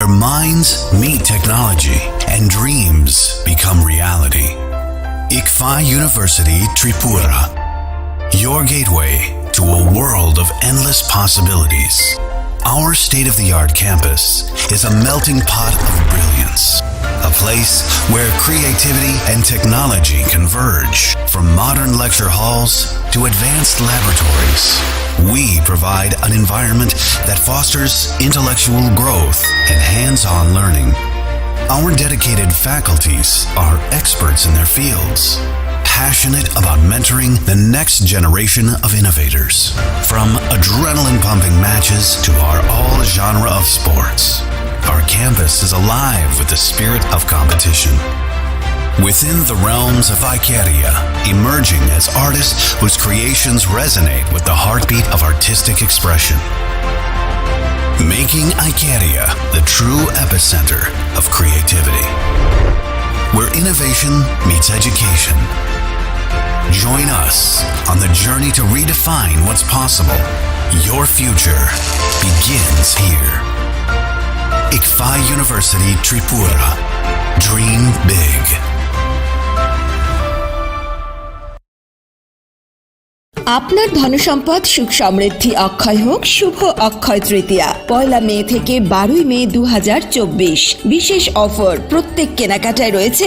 Where minds meet technology and dreams become reality. ICFA University Tripura, your gateway to a world of endless possibilities. Our state-of-the-art campus is a melting pot of brilliance, a place where creativity and technology converge. From modern lecture halls to advanced laboratories, we provide an environment that fosters intellectual growth and hands-on learning. Our dedicated faculties are experts in their fields, passionate about mentoring the next generation of innovators. From adrenaline-pumping matches to our all-genre of sports, our campus is alive with the spirit of competition. Within the realms of Icaria, emerging as artists whose creations resonate with the heartbeat of artistic expression. Making Icaria the true epicenter of creativity, where innovation meets education. Join us on the journey to redefine what's possible. Your future begins here. ICFA University Tripura. Dream big. আপনার ধনসম্পদ সুখ সমৃদ্ধি অক্ষয় হোক। শুভ অক্ষয় তৃতীয়া 1 মে থেকে 12 মে 2024। বিশেষ offer, প্রত্যেক কেনাকাটায় রয়েছে।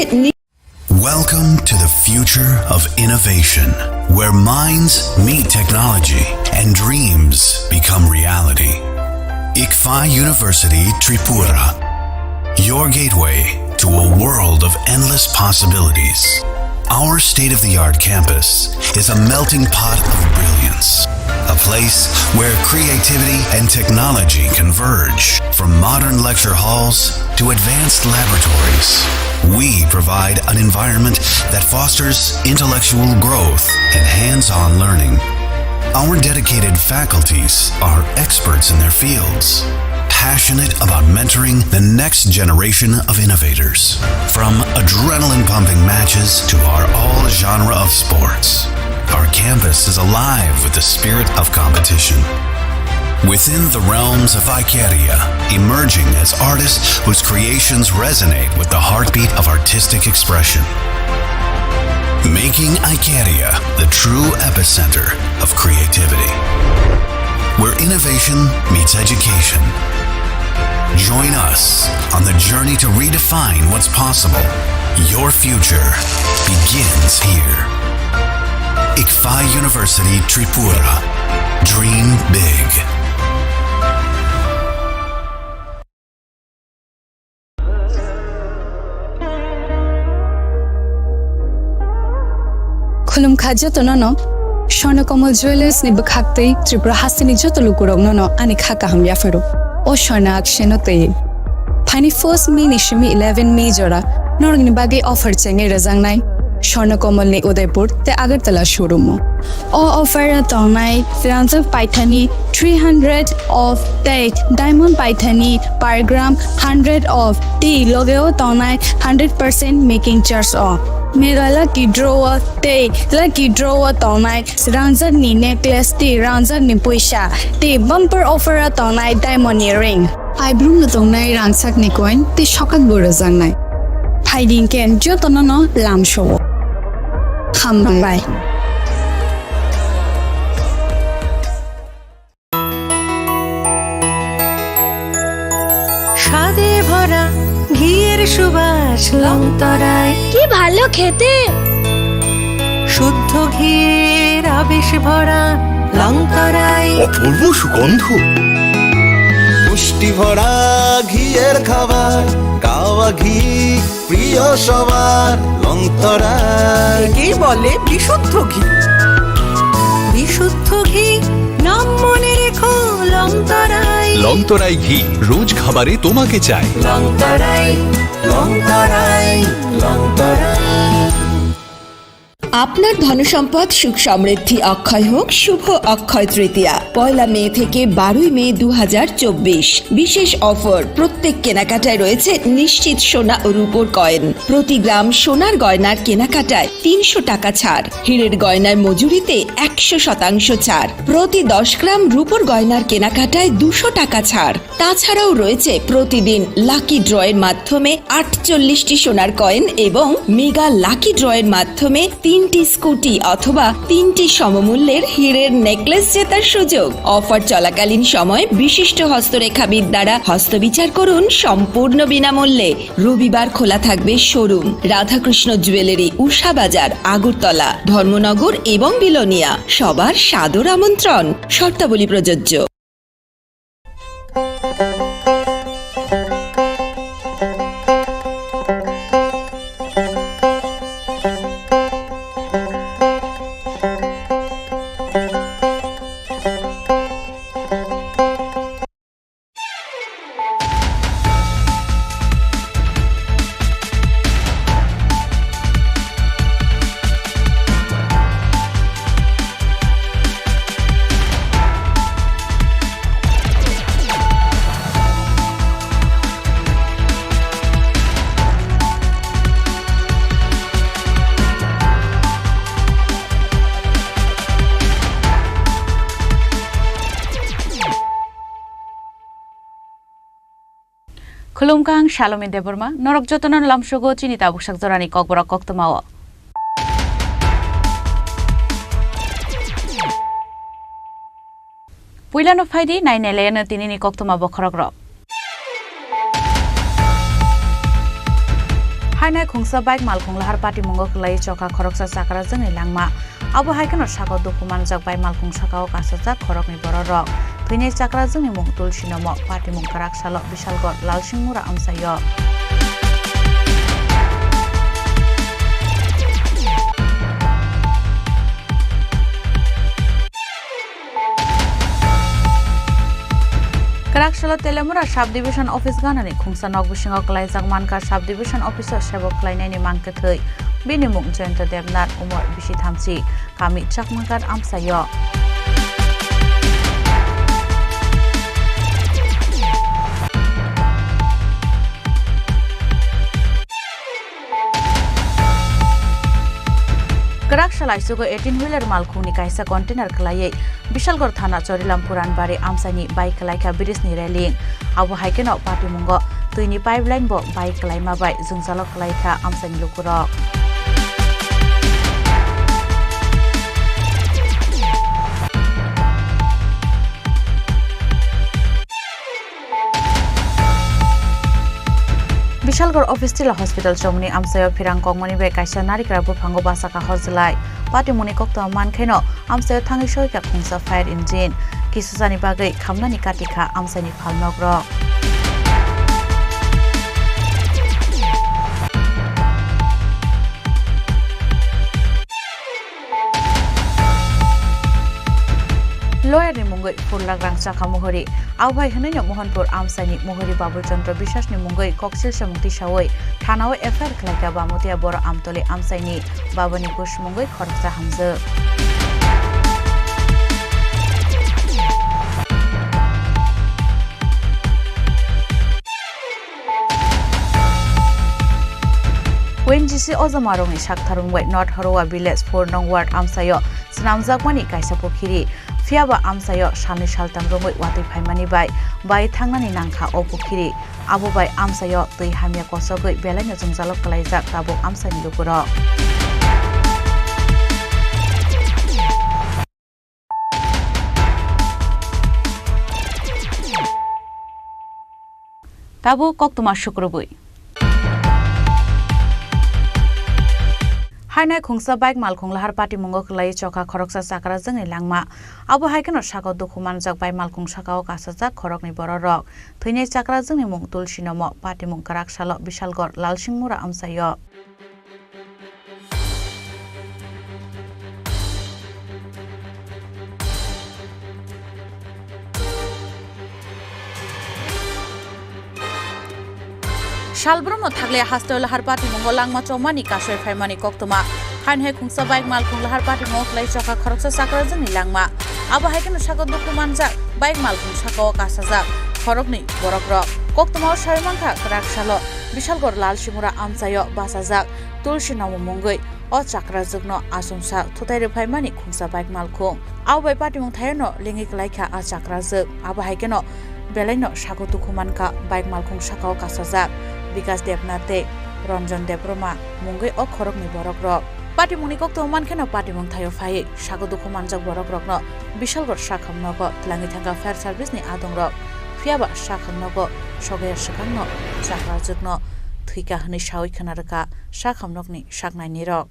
Welcome to the future of innovation, where minds meet technology and dreams become reality. ICFA University Tripura, your gateway to a world of endless possibilities. Our state-of-the-art campus is a melting pot of brilliance, a place where creativity and technology converge. From modern lecture halls to advanced laboratories, we provide an environment that fosters intellectual growth and hands-on learning. Our dedicated faculties are experts in their fields, passionate about mentoring the next generation of innovators. From adrenaline-pumping matches to our all-genre of sports, our campus is alive with the spirit of competition. Within the realms of Icaria, emerging as artists whose creations resonate with the heartbeat of artistic expression. Making Icaria the true epicenter of creativity, where innovation meets education. Join us on the journey to redefine what's possible. Your future begins here. ICFA University Tripura. Dream big. Khulum khaja to no Swarnakomal Jewelers ni bakhakte Tripura hasini joto lukurong no ani khaka ham ya fero o Swarna action te Pani 1st May ni shimi 11 May jora norang ni bagi offer chenge razang nai Swarnakomal ni Udaipur te Agartala showroom o offer tonai Ranjak Paithani 300 of date diamond Paithani per gram 100 of tea logeo tonai 100% making charge off Mega lucky drawer te lucky drawer tonai Ranjak ni necklace te Ranjak ni puisha te bumper offer tonai diamond earring Eyebrow na tonai Ranjak ni coin te shokat borazang nai Hiding ken jo tonono lam show Ham bye স্বাদে ভরা ঘিয়ের সুবাস লংতরায় কি ভালো খেতে শুদ্ধ ঘিয়ের আবেশ ভরা লংতরায় অপূর্ব সুগন্ধ পুষ্টি ভরা ঘিয়ের খাবার কাওয়া ঘি প্রিয় সবার লংতরায় কি বলে বিশুদ্ধ ঘি বিশুদ্ধ ঘি নাম মনে রেখো লংতরায় লংতরাই ঘি রোজ খাবারে তোমাকে চাই লংতরাই লংতরাই লংতরাই আপনার ধনসম্পদ সুখ সমৃদ্ধি অক্ষয় হোক শুভ অক্ষয় তৃতীয়া 1 মে থেকে 12 মে 2024 বিশেষ অফার প্রত্যেক কেনাকাটায় রয়েছে নিশ্চিত সোনা ও রূপোর কয়েন প্রতি গ্রাম সোনার গয়নার কেনাকাটায় 300 টাকা ছাড় হীরের গয়নার মজুরিতে 100% ছাড় প্রতি 10 গ্রাম রূপোর গয়নার কেনাকাটায় 200 টাকা ছাড় তাছাড়াও রয়েছে প্রতিদিন লাকি ড্রয়ের মাধ্যমে 48টি সোনার কয়েন এবং মেগা লাকি ড্রয়ের মাধ্যমে 3টি স্কুটি অথবা 3টি সমমূল্যের হীরের নেকলেস জেতার সুযোগ অফার চলাকালীন সময় বিশিষ্ট হস্তরেখাবিদ দ্বারা হস্তবিচার করুন সম্পূর্ণ বিনামূল্যে রবিবার খোলা থাকবে শোরুম রাধাকৃষ্ণ জুয়েলারি উষা বাজার আগরতলা ধর্মনগর এবং বিলোনিয়া সবার সাদর আমন্ত্রণ শর্তাবলী প্রযোজ্য Khulumkang Shalom Deborma, Norok Jotonan Lamshogo, Chinita Bushak Zorani Kokbora Koktomawa. Puilano Faidi, 9 Elena Tinini Koktoma Bokorogro. Haina Kungsa Bike Malkung Lahar Party Mongok Lai Choka Koroksa Sakarazan Langma. Abu Haikan or Shako Dokuman Zak by Malkung Shakao Kasazak Korok ni Borok. Twine Chakrazan Mung Tulshinomo, Party Munkarak Salok Bishalgot, Lalshimura Amsayo. Karakshalo Telemura Subdivision Office Ganani Kungsa Nogbishingok Lai Zagmanka Subdivision Officer Shebok Lainani Mankathui Binimung Jenta Debnat Umar Bishitamsi Kami Chakmankat Amsayo. Karakshalo Isugo 18-wheeler Malkuni Kaisa Container Klaye Bishalgor Thana Chorilam Puran Bari Amsani Bike Laika Birisni Reling Abu Haikeno Party Mungo Tuini Pipeline Bo Bike Laima Bai Zungzalok Laika Amsani Lukurok Bishalgor Office Tila Hospital Chomni Amsayo Pirang Kongmoni Be Kaisa Narikra Bufango Basaka Hozlai Party Muni Kokto Mankeno Amsayo Thangi Shoika Kungsa Fire Engine Kisusani Bagai Kamnani Katika Amsani Palnogro Lawyer ni Mungoi Purlagrang Chaka Mohori Awai Hananya Mohanpur Amsani Mohori Babur Chandra Bishash ni Mungoi Koksil Shamukti Shawoi Thanawe FR Klaika Bamutia Bora Amtole Amsani Babani Bush Mungoi Khorksa Hamza ONGC Ozamarong Ishak Tharungwai North Horowa Village 4 Nong Ward Amsayo Snamjakmani Kaisa Pokhiri Fiaba Amsayo Shani Shaltam Rongoi Wati Phaimani Bai Thangnani Nangkha O Pokhiri Abu Bai Amsayo Tui Hamia Kosogoi Belanya Jungjalok Kalaijak Tabo Amsani Lukuro Tabo Koktuma Shukrubui Hainai Kungsa Bike Malkung Lahar Party Mongok Lai Choka Khoroksa Sakara Jangi Langma Abu Haikan or Shako Dokuman Jak by Malkung Shakao Kasazak Khorok ni Borok Twine Chakra Jangi Mung Tulshinomo Party Munkarak Salok Bishalgor Lalshimura Amsayo Shalbrono Taglia Hastol Harpati Mongolangma Chomani Kashoy Faimani Koktoma hain hai khungsa bike malkhung lahar party mo klai chaka khoroksa sakra jani langma abo haikeno sako duku manjak bike malkhung sako kasajak khorokni borokrok koktomao sarimangkha kraksalo bishalgor lal simura amchayo basajak tulsi namo mongoi o chakra jugno asumsa thutai refaimani khungsa bike malkhung abo party mong thayano lengi klaikha a chakra jug abo haikeno belaino sako duku manka bike malkhung sako kasajak Vikas Debnate Ranjan Debroma mongoi o khorokni borokrok Party mungni kokto mankeno party mung thayo phai sago dukhu manjak borokrokno bishalgor sakhamnogo tlangi thanga fire service ni adongrok fiaba sakhamnogo soger sakangno sakrajukno thuika hni sawi khanarka sakhamnokni saknai nirok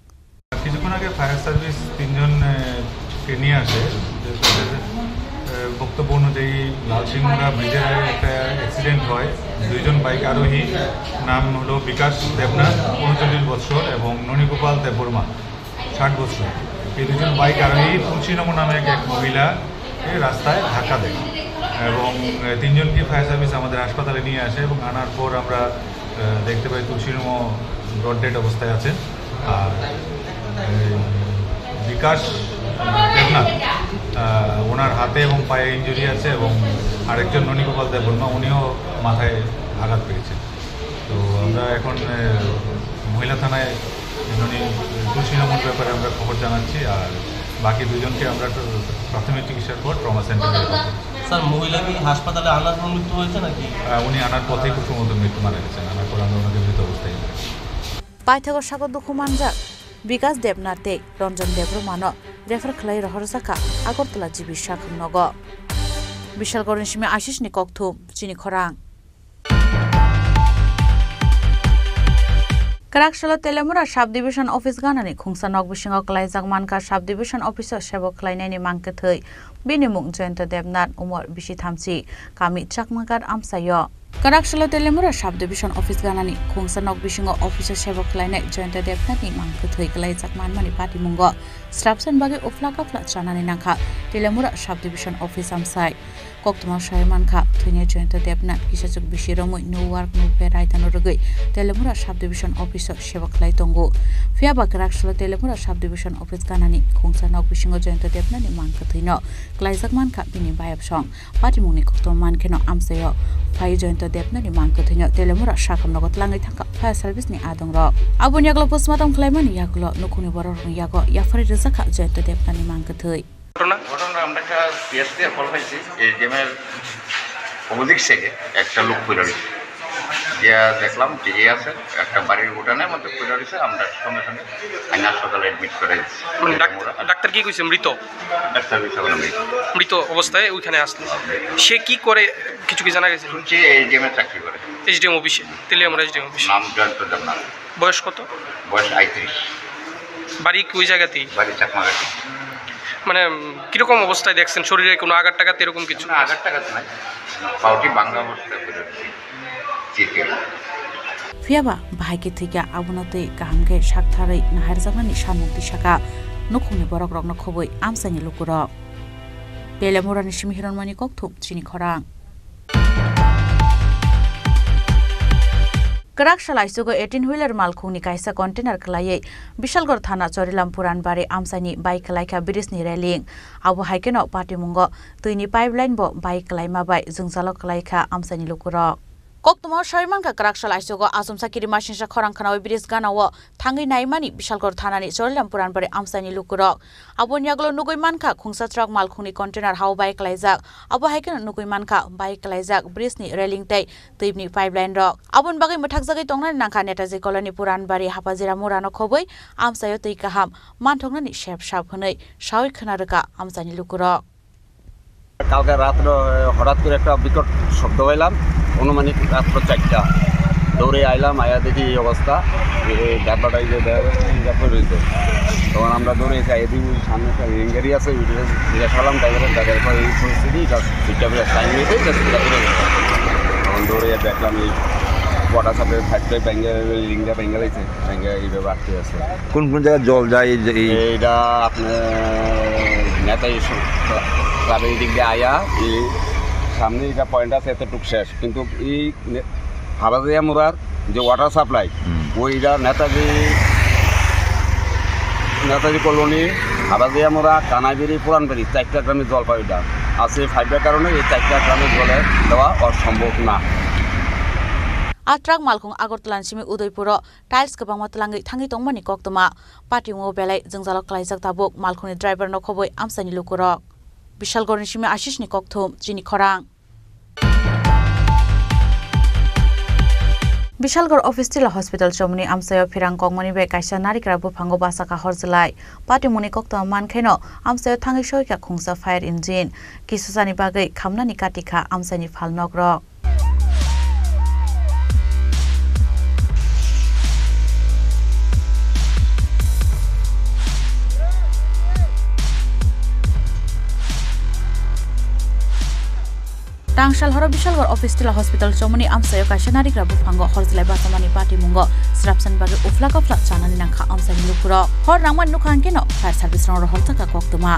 কিছুক্ষণ আগে fire service তিনজন কে নিয়ে আসে বক্তব্য অনুযায়ী লালসিংহরা ব্রিজের একটা accident হয় দুইজন বাইক আরোহী নাম হলো বিকাশ দেবনাথ ৩৯ বছর এবং ননীগোপাল দেববর্মা ৬০ বছর এই দুজন বাইক আরোহী তুলসীনমো নামে এক মহিলাকে রাস্তায় ধাক্কা দেয় এবং তিনজনকে ফায়ার সার্ভিস আমাদের হাসপাতালে নিয়ে আসে এবং আনার পর আমরা দেখতে পাই তুলসীনমো ব্রড ডেড অবস্থায় আছেন আর বিকাশ দেবনাথ ওনার হাতে এবং পায়ে ইনজুরি আছে এবং আরেকজন ননীগোপাল দেববর্মা উনিও মাথায় আঘাত পেয়েছেন তো আমরা এখন মহিলা থানায় তুলসীনমোর ব্যাপারে আমরা খবর জানাচ্ছি আর বাকি দুজনকে আমরা প্রাথমিক চিকিৎসার পর ট্রমা সেন্টারে স্যার মহিলা কি হাসপাতালে আনার পর মৃত্যু হয়েছে নাকি উনি আনার পথেই খুব সম্ভবত মৃত্যু মারা গেছেন আনার পর আমরা ওনাকে মৃত অবস্থায় পাইথাগর সাগর দুখু মানজাক বিকাশ দেবনাথে রঞ্জন দেবরমানো রেফার খালাই রহরজাকা আগরতলা জিবি সাখনগ বিশালগড় সিমে আশিসনি ককথুম চিনি খরাং Karakshalo Telemura Sub Division Office Ganani Khungsa Nok Bishingo Klaijak Manka Sub Division Officer Shebo Klainani Mankathei Binimung Jointa Debnath Umar Bishi Thamchi Kami Chakmakar Amsayo Karakshalo Telemura Sub Division Office Ganani Khungsa Nok Bishingo Officer Shebo Klainai Jointa Debnath ni Mankathei Klaijak Manmani Party Mungo Strapsen Bagi Uflaka Flat Chanani Nangkha Telemura Sub Division Office Amsai Koktoma Shaimanka Thunya Jointa Debnath Kisachuk Bishiromui No Work No Pay Right Anorugui Telemura Sub Division Officer Shebo Klai Tongo Fiaba Karakshalo Telemura Sub Division Office Ganani Khungsa Nok Bishingo Jointa Debnath ni Mankatheino Klaijak Manka Bini Bayap Song Party Mungni Koktoma Mankeno Amsayo Phai Jointa Debnath ni Mankatheino Telemura Sakhamnogo Tlangai Thangka Fire Service ni Adongrok Abun Yaglo Postmortem Klaimani Yaglo Nukuni Boror Yago Yafari Rezaka Jointa Debnath ni Mankathei ঘটনা আমরা একটা PSC ফল পাইছি এটিএমের opposite সাইডে একটা লোক পড়ে রয়েছে গিয়া দেখলাম ঠিকই আছে একটা বাড়ির উঠানের মধ্যে পড়ে রয়েছে আমরা সঙ্গে সঙ্গে আইন হাসপাতালে অ্যাডমিট করে দিচ্ছি ডাক্তার কি কইছে মৃত ডাক্তার বিষয়ে মৃত অবস্থায় ওইখানে আসলে সে কি করে কিছু কি জানা গেছে শুনছি এটিএমের চাকরি করে এইচডিএম অফিসে তেলিয়ামরা এইচডিএম অফিস নাম জয়ন্ত দেবনাথ বয়স কত বয়স ৩৫ বাড়ি ওই জায়গাতেই বাড়ি চাকমাঘাটি মানে কিরকম অবস্থায় দেখছেন শরীরে কোনো আঘাত টাঘাত এরকম কিছু না আঘাত টাঘাত নাই পাউটি বাংলা অবস্থায় পড়ে রয়েছে চিকে Fiaba Bhaike Thiga Abunate Gahamge Shakthari Naharjagani Shanmukti Shaka Nukhuni Borok Rokno Khoboi Amsani Lukurok Telemura ni Shimihiranmani Kokthum Chini Khorang Karakshalo Isugo 18-wheeler malkhungni kaisa container khlaiye Bishalgor Thana Chorilam Puranbari Amsani bike khlaika bridge-ni railing abo haikeno party mungo tuini pipeline bo bike khlaima bai jungjalo khlaika Amsani lukurok Koktoma Shaimanka Karakshalo Isugo Asumsa Kirimashinsha Khorangkhanawi bridge ganawo thangai naimani Bishalgor Thanani Chorilam Puranbari Amsani lukurok abo nyaglo nugoi manka khungsa truck malkhungni container hau bike khlaijak abo haikeno nugoi manka bike khlaijak bridge-ni railing tai tuibni pipeline rok abon bagai muthak jagai tongnani nangkha Netaji Colony Puranbari Hapajira Murano khoboi Amsayo tui kaham manthoknani shep shap hwnai sawi khonarka Amsani lukurok কালকে রাত্রে হঠাৎ করে একটা বিকট শব্দ পাইলাম অনুমানিক রাত্র 4টা দৌড়ে আইলাম আয়া দেখি এই অবস্থা ডাব্বাটাই যে রয়েছে তখন আমরা দৌড়ে যাই এদিন সামনে একটা রিঙ্গারি আছে জিজ্ঞাসা করলাম ড্রাইভারের দাদার পর এই পরিস্থিতি দুইটা বেলা টাইম নিয়েছে তখন দৌড়ে দেখলাম এই ওয়াটার সাপ্লাই ফ্যাক্টরি ব্যাঙ্গের লিঙ্গা ব্যাঙ্গালাইছে ব্যাঙ্গা এইভাবে আটকে আছে কোন কোন জায়গায় জল যায় এইটা আপনার নেতাই ক্লাবের দিক দিয়ে আয়া এই সামনে এটা পয়েন্ট আছে এতটুকু শেষ কিন্তু এই হাবাজিয়া মোড়ার যে ওয়াটার সাপ্লাই ওইটা নেতাজি নেতাজি কলোনি, হাবাদিয়া মোড়া, কানাইবেরি, পুরানবাড়ি 4টা গ্রামে জল পাওয়া যায় আছে। 5টার কারণে এই 4টা গ্রামে জলে দেওয়া অসম্ভব না। Atrak malkung Agortolan simi Udaipuro tiles ke bang matlangi thangi tongmani koktoma party ngo belai jengjalok klaijak tabuk malkungni driver no khoboi amsani lukurok Bishalgor simi Ashish ni kokthum Chini Khorang Bishalgor office tila hospital chomni amsayo phirang kongmani be kaisa narikra buphango basaka horjlai party muni koktoma mankheno amsayo thangi soika khungsa fire engine kisusani bagai khamnani katika amsani phalnokrok Tangsal horo Bishalgor office tila hospital chomoni amsayo kaisa narikra buphango horjlai basamani party mungo srapsan bagi uflak chanani nangkha amsani lukuro hor rangman nukhang keno fire service rong rohol taka koktoma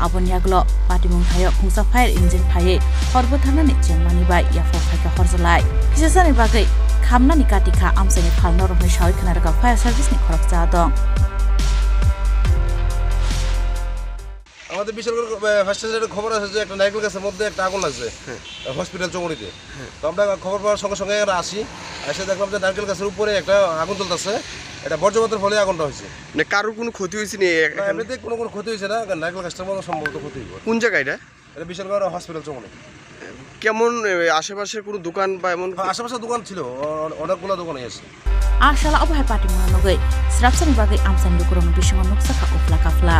abonyaglo party mung thayo khungsa fire engine phaye horbo thanani chengmani bai yafo khaika horjlai kisasani bagai khamnani katika amsani phalno rohni shawai khanarga fire service ni khorok cha dong আমাদের Bishalgarh first স্টেশনের খবর আছে যে একটা নারকেল গাছের মধ্যে একটা আগুন লাগছে হসপিটাল চৌমুড়িতে। তো আমরা খবর পাওয়ার সঙ্গে সঙ্গে আসি, এসে দেখলাম যে নারকেল গাছের উপরে একটা আগুন জ্বলতেছে। এটা বর্জ্যপাতের ফলে আগুনটা হয়েছে। মানে কারোর কোনো ক্ষতি হয়েছে না? এমনিতে কোনো ক্ষতি হয়েছে না, নারকেল গাছটার মতো সম্ভবত ক্ষতি হয়েছে। কোন জায়গায় এটা? এটা বিশালগড় হসপিটাল চৌমুড়ি। কেমন আশেপাশের কোনো দোকান বা এমন? আশেপাশে দোকান ছিল, অনেকগুলো দোকানে আছে। Ashala abhay party munanogai srapsan bagai amsan lukurong bisingo nuksaka ufla kafla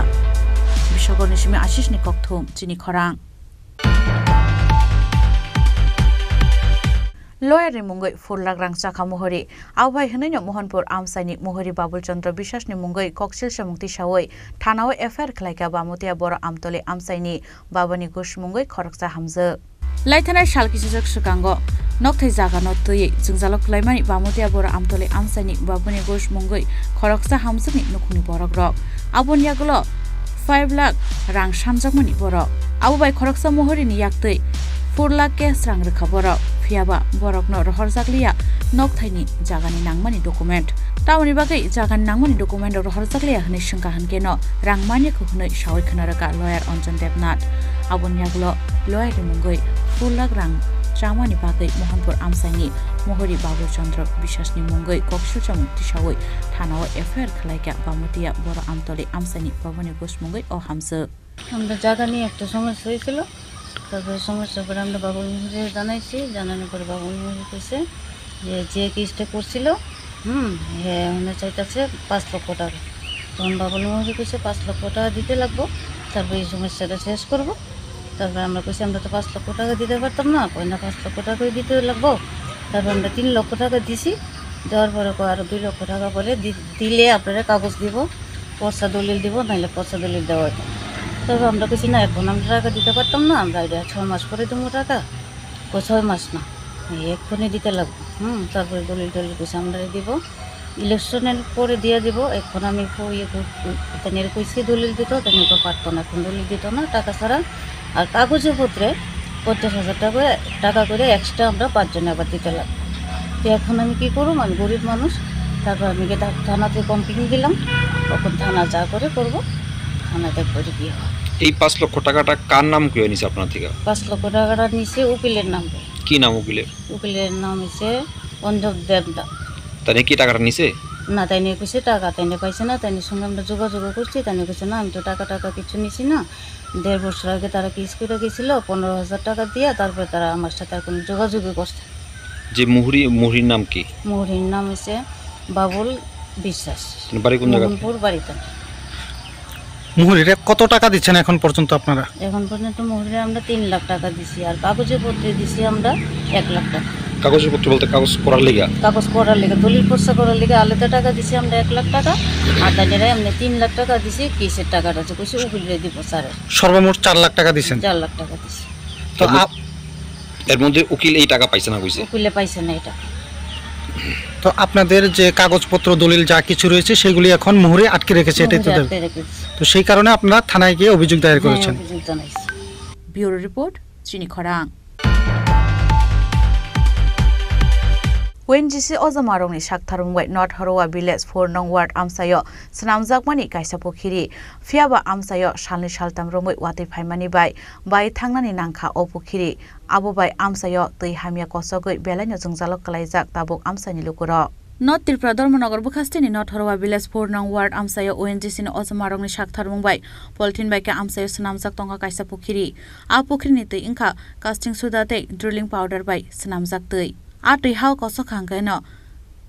Bishalgor simi Ashish ni kokthum Chini Khorang Lawyer ni mungoi 4 lakh rang chakha mohori abhay hnaino Mohanpur amsaini mohori Babul Chandra Bishas ni mungoi koksil samukti sawoi thanao FIR khlaika bamutia boro amtole amsaini babani gush mungoi khoroksa hamje Laithanai salkisajak sukango Nokthai jaga no tui jungjalok klaimani bamutia boro amtole amsaini babani gush mungoi khoroksa hamjani nukhuni borokrok abonyaglo 5 lakh rang samjakmani borok abubai khoroksa mohori ni yaktui 4 lakh ke srang rekha borok phiaba borokno rohorjakliya nokthaini jagani nangmani document tauni bagai jagani nangmani document rohorjakliya hne shungka hankeno rangmani khunoi shawai khnaraka lawyer Anjan Devnath abonyaglo lawyer ni mungoi 4 lakh rang Chamani bagai Mohanpur amsaini mohori Babul Chandra Bishas ni mungoi koksil chamukti sawoi thanao FIR khlaika bamutia boro amtole amsaini babani gush mungoi o hamse আমরা জায়গা নিয়ে একটা সমস্যা হয়েছিল তারপরে সমস্যা করে আমরা বাবুল মুহুরে জানাইছি জানানোর পরে বাবুল মুহুরি কইছে যে কেসটা করছিল হ্যাঁ ওনার চাইতেছে 5 লক্ষ টাকা তখন বাবুল মুহুরি কইছে 5 লক্ষ টাকা দিতে লাগবো তারপরে এই সমস্যাটা শেষ করব তারপরে আমরা কইছি আমরা তো 5 লক্ষ টাকা দিতে পারতাম না কই না 5 লক্ষ টাকাই দিতে লাগবো তারপর আমরা 3 লক্ষ টাকা দিছি দেওয়ার পরে আরো 2 লক্ষ টাকা পরে দিলে আপনারা কাগজ দিব পর্চা দলিল দিব নাইলে পর্চা দলিল দেওয়া তবে আমরা কিছু না এখন আমরা টাকা দিতে পারতাম না আমরা এটা 6 মাস পরে দেবো টাকা 6 মাস না এক্ষুনি দিতে লাগবে তারপরে দলিল টলিল কিছু আমরা দিব ইলেকশনের পরে দিয়ে দিব এখন আমি তাদের কইছি দলিল দিত তাদের তো পারতো না এখন দলিল দিত না টাকা ছাড়া আর কাগজে পত্রে 50,000 টাকা করে এক্সট্রা আমরা 5 জনে আবার দিতে লাগবে তো এখন আমি কী করব আমি গরিব মানুষ তারপর আমি থানাতে কমপ্লেন দিলাম তখন থানা যা করে করব থানাতে করে দিয়ে এই 5 লক্ষ টাকাটা কার নাম করে নিছে আপনার থেকে? 5 লক্ষ টাকাটা নিছে উকিলের নাম। কি নাম উকিলের? উকিলের নাম হচ্ছে অঞ্জন দেবনাথ। তাই কি টাকাটা নিছে? না তাই নিয়ে কইছে টাকা তাই নিয়ে পাইছে না তাই নিয়ে সঙ্গে আমরা যোগাযোগ করছি তাই নিয়ে কইছে না আমি তো টাকা কিছু নিছি না 1.5 বছর আগে তারা কিস করে গেছিল 15,000 টাকা দিয়ে তারপরে তারা আমার সাথে আর কোনো যোগাযোগই করছে। যে মুহুরির নাম কি? মুহুরির নাম হচ্ছে বাবুল বিশ্বাস। বাড়ি কোন জায়গা? মোহনপুর বাড়িতে। মুহুরিরে কত টাকা দিচ্ছেন এখন পর্যন্ত আপনারা? এখন পর্যন্ত মুহুরিরে আমরা 3 লাখ টাকা দিছি আর কাগজে পত্রে দিছি আমরা 1 লাখ টাকা। কাগজে পত্র বলতে কাগজ করার লাগা? কাগজ করার লাগা দলিল পর্চা করার লাগা আলাদা টাকা দিছি আমরা 1 লাখ টাকা আর তাদের আমরা 3 লাখ টাকা দিছি কিসের টাকাটা যে কইছে উকিলে দিব স্যার। সর্বমোট 4 লাখ টাকা দিবেন? 4 লাখ টাকা দিছি। তো এর মধ্যে উকিল এই টাকা পাইছে না কইছে? উকিলে পাইছে না এটা। তো আপনাদের যে কাগজপত্র দলিল যা কিছু রয়েছে সেগুলি এখন মুহুরে আটকে রেখেছে এটাই তো? তো সেই কারণে আপনারা থানায় গিয়ে অভিযোগ দায়ের করেছেন? অভিযোগ জানাইছি। ব্যুরো রিপোর্ট চিনি খরাং। ONGC Ozamarongni Shaktharungwai North Horowa Village 4 Nong Ward Amsayo Snamjakmani Kaisa Pokhiri Fiaba Amsayo Shalni Shaltam Romoi Wati Phaimani bai Thangnani Nangkha O Pokhiri Abo bai Amsayo Tui Hamia Kosogoi Belanyo Jungjalok Kalaijak Tabuk Amsani Lukuro North Tripura Dharmanagar Bukhastini North Horowa Village 4 Nong Ward Amsayo ONGC ni Ozamarongni Shaktharungbai Poltin bai ka Amsayo Snamjak Tonga Kaisa Pokhiri A Pokhrini Tui Ingkha Casting Soda Tei Drilling Powder bai Snamjak Tui Atui hau koso khangkaino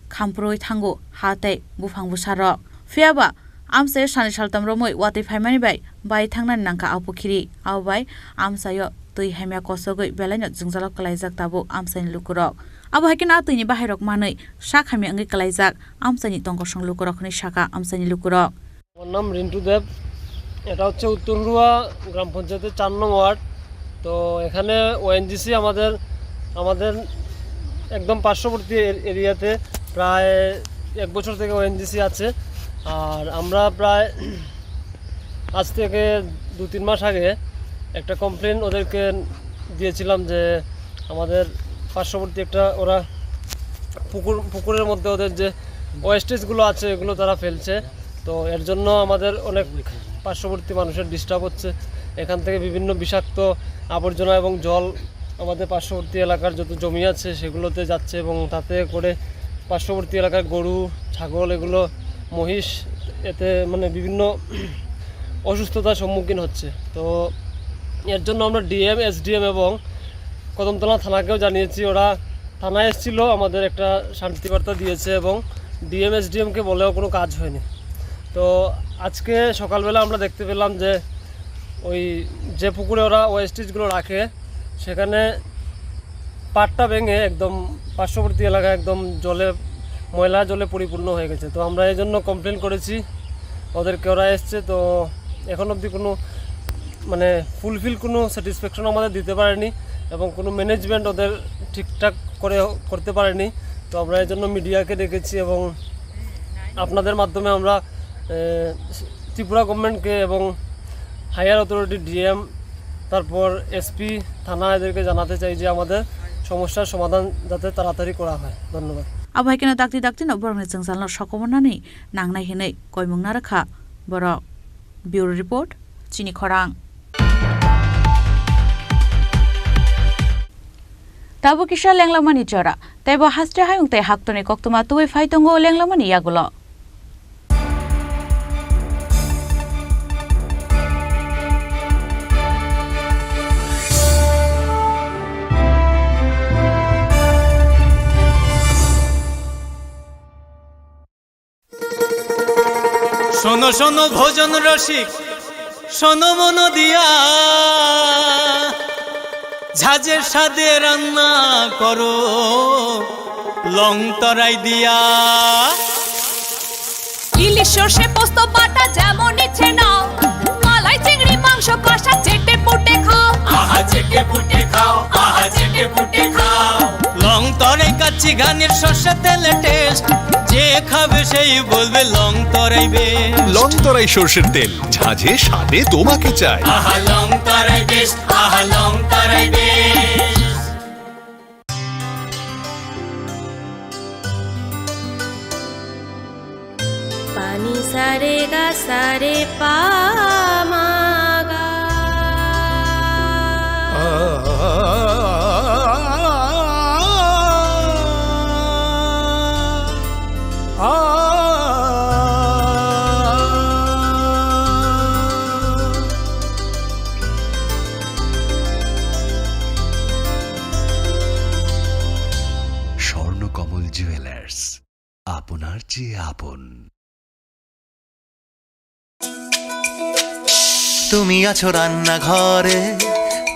khamproi thango hate bufang busaro fiaba amsayo shani shaltam romoi wati phaimani bai thangnan nangka apokhiri awbai amsayo tui hamya kosogoi belaino jungjalok kalaijak tabu amsani lukurok abo hakina tuini bahairok manoi shak hami angi kalaijak amsani tongkosong lukurokni shaka amsani lukurok আমার নাম রিন্টু দেব এটা হচ্ছে উত্তরহুয়া গ্রাম পঞ্চায়েতের 4 নং word তো এখানে ONGC আমাদের একদম পার্শ্ববর্তী এরিয়াতে প্রায় 1 বছর থেকে ওএনজিসি আছে আর আমরা প্রায় আজ থেকে 2-3 মাস আগে একটা কমপ্লেন ওদেরকে দিয়েছিলাম যে আমাদের পার্শ্ববর্তী একটা ওরা পুকুরের মধ্যে ওদের যে ওয়েস্টেজগুলো আছে এগুলো তারা ফেলছে তো এর জন্য আমাদের অনেক পার্শ্ববর্তী মানুষের ডিস্টার্ব হচ্ছে এখান থেকে বিভিন্ন বিষাক্ত আবর্জনা এবং জল আমাদের পার্শ্ববর্তী এলাকার যত জমি আছে সেগুলোতে যাচ্ছে এবং তাতে করে পার্শ্ববর্তী এলাকার গরু ছাগল এগুলো মহিষ এতে মানে বিভিন্ন অসুস্থতার সম্মুখীন হচ্ছে তো এর জন্য আমরা ডিএম এসডিএম এবং কদমতলা থানাকেও জানিয়েছি ওরা থানায় এসেছিল আমাদের একটা শান্তিবার্তা দিয়েছে এবং ডিএম এসডিএমকে বলেও কোনো কাজ হয়নি তো আজকে সকালবেলা আমরা দেখতে পেলাম যে ওই যে পুকুরে ওরা ওয়েস্টেজগুলো রাখে সেখানে পাটটা ভেঙে একদম পার্শ্ববর্তী এলাকা একদম ময়লা জলে পরিপূর্ণ হয়ে গেছে তো আমরা এই জন্য কমপ্লেন করেছি ওদেরকে ওরা এসছে তো এখন অবধি কোনো মানে ফুলফিল কোনো স্যাটিসফ্যাকশন আমাদের দিতে পারেনি এবং কোনো ম্যানেজমেন্ট ওদের ঠিকঠাক করতে পারেনি তো আমরা এই জন্য মিডিয়াকে ডেকেছি এবং আপনাদের মাধ্যমে আমরা ত্রিপুরা গভর্নমেন্টকে এবং হায়ার অথরিটি ডিএম তারপর এসপি থানা এদেরকে জানাতে চাই যে আমাদের সমস্যার সমাধান যাতে তাড়াতাড়ি করা হয় ধন্যবাদ আবহাইকেনা দাক্তি no borni jungjalno sokomonani nangnai hinai koimungna rakha borok bureau report chini khorang Tabo kisha lenglamani chora tebo hastre hayung te haktoni koktuma tuwi phaitongo lenglamani yagulo শোনো শোনো ভোজন রসিক শোনো মন দিয়া ঝাঁঝের স্বাদে রান্না করো লং তরাই দিয়া ইলিশ সর্ষে পোস্ত বাটা যেমন ইচ্ছে নাও মালাই চিংড়ি মাংস কষা চেটে পুটে খাও আহা চেটে পুটে খাও আহা চেটে পুটে খাও লং তরাই কাচ্চি ঘানির সর্ষে তেলে টেস্ট যে খাবে সেই বলবে লং তরাই বেশ লং তরাই সর্ষের তেল ঝাঁঝে স্বাদে তোমাকে চাই আহা লং তরাই বেশ আহা লং তরাই বেশ পানি সারে গা সারে পা মাগা স্বর্ণকমল জুয়েলার্স আপনার চেয়ে আপন তুমি আছো রান্নাঘরে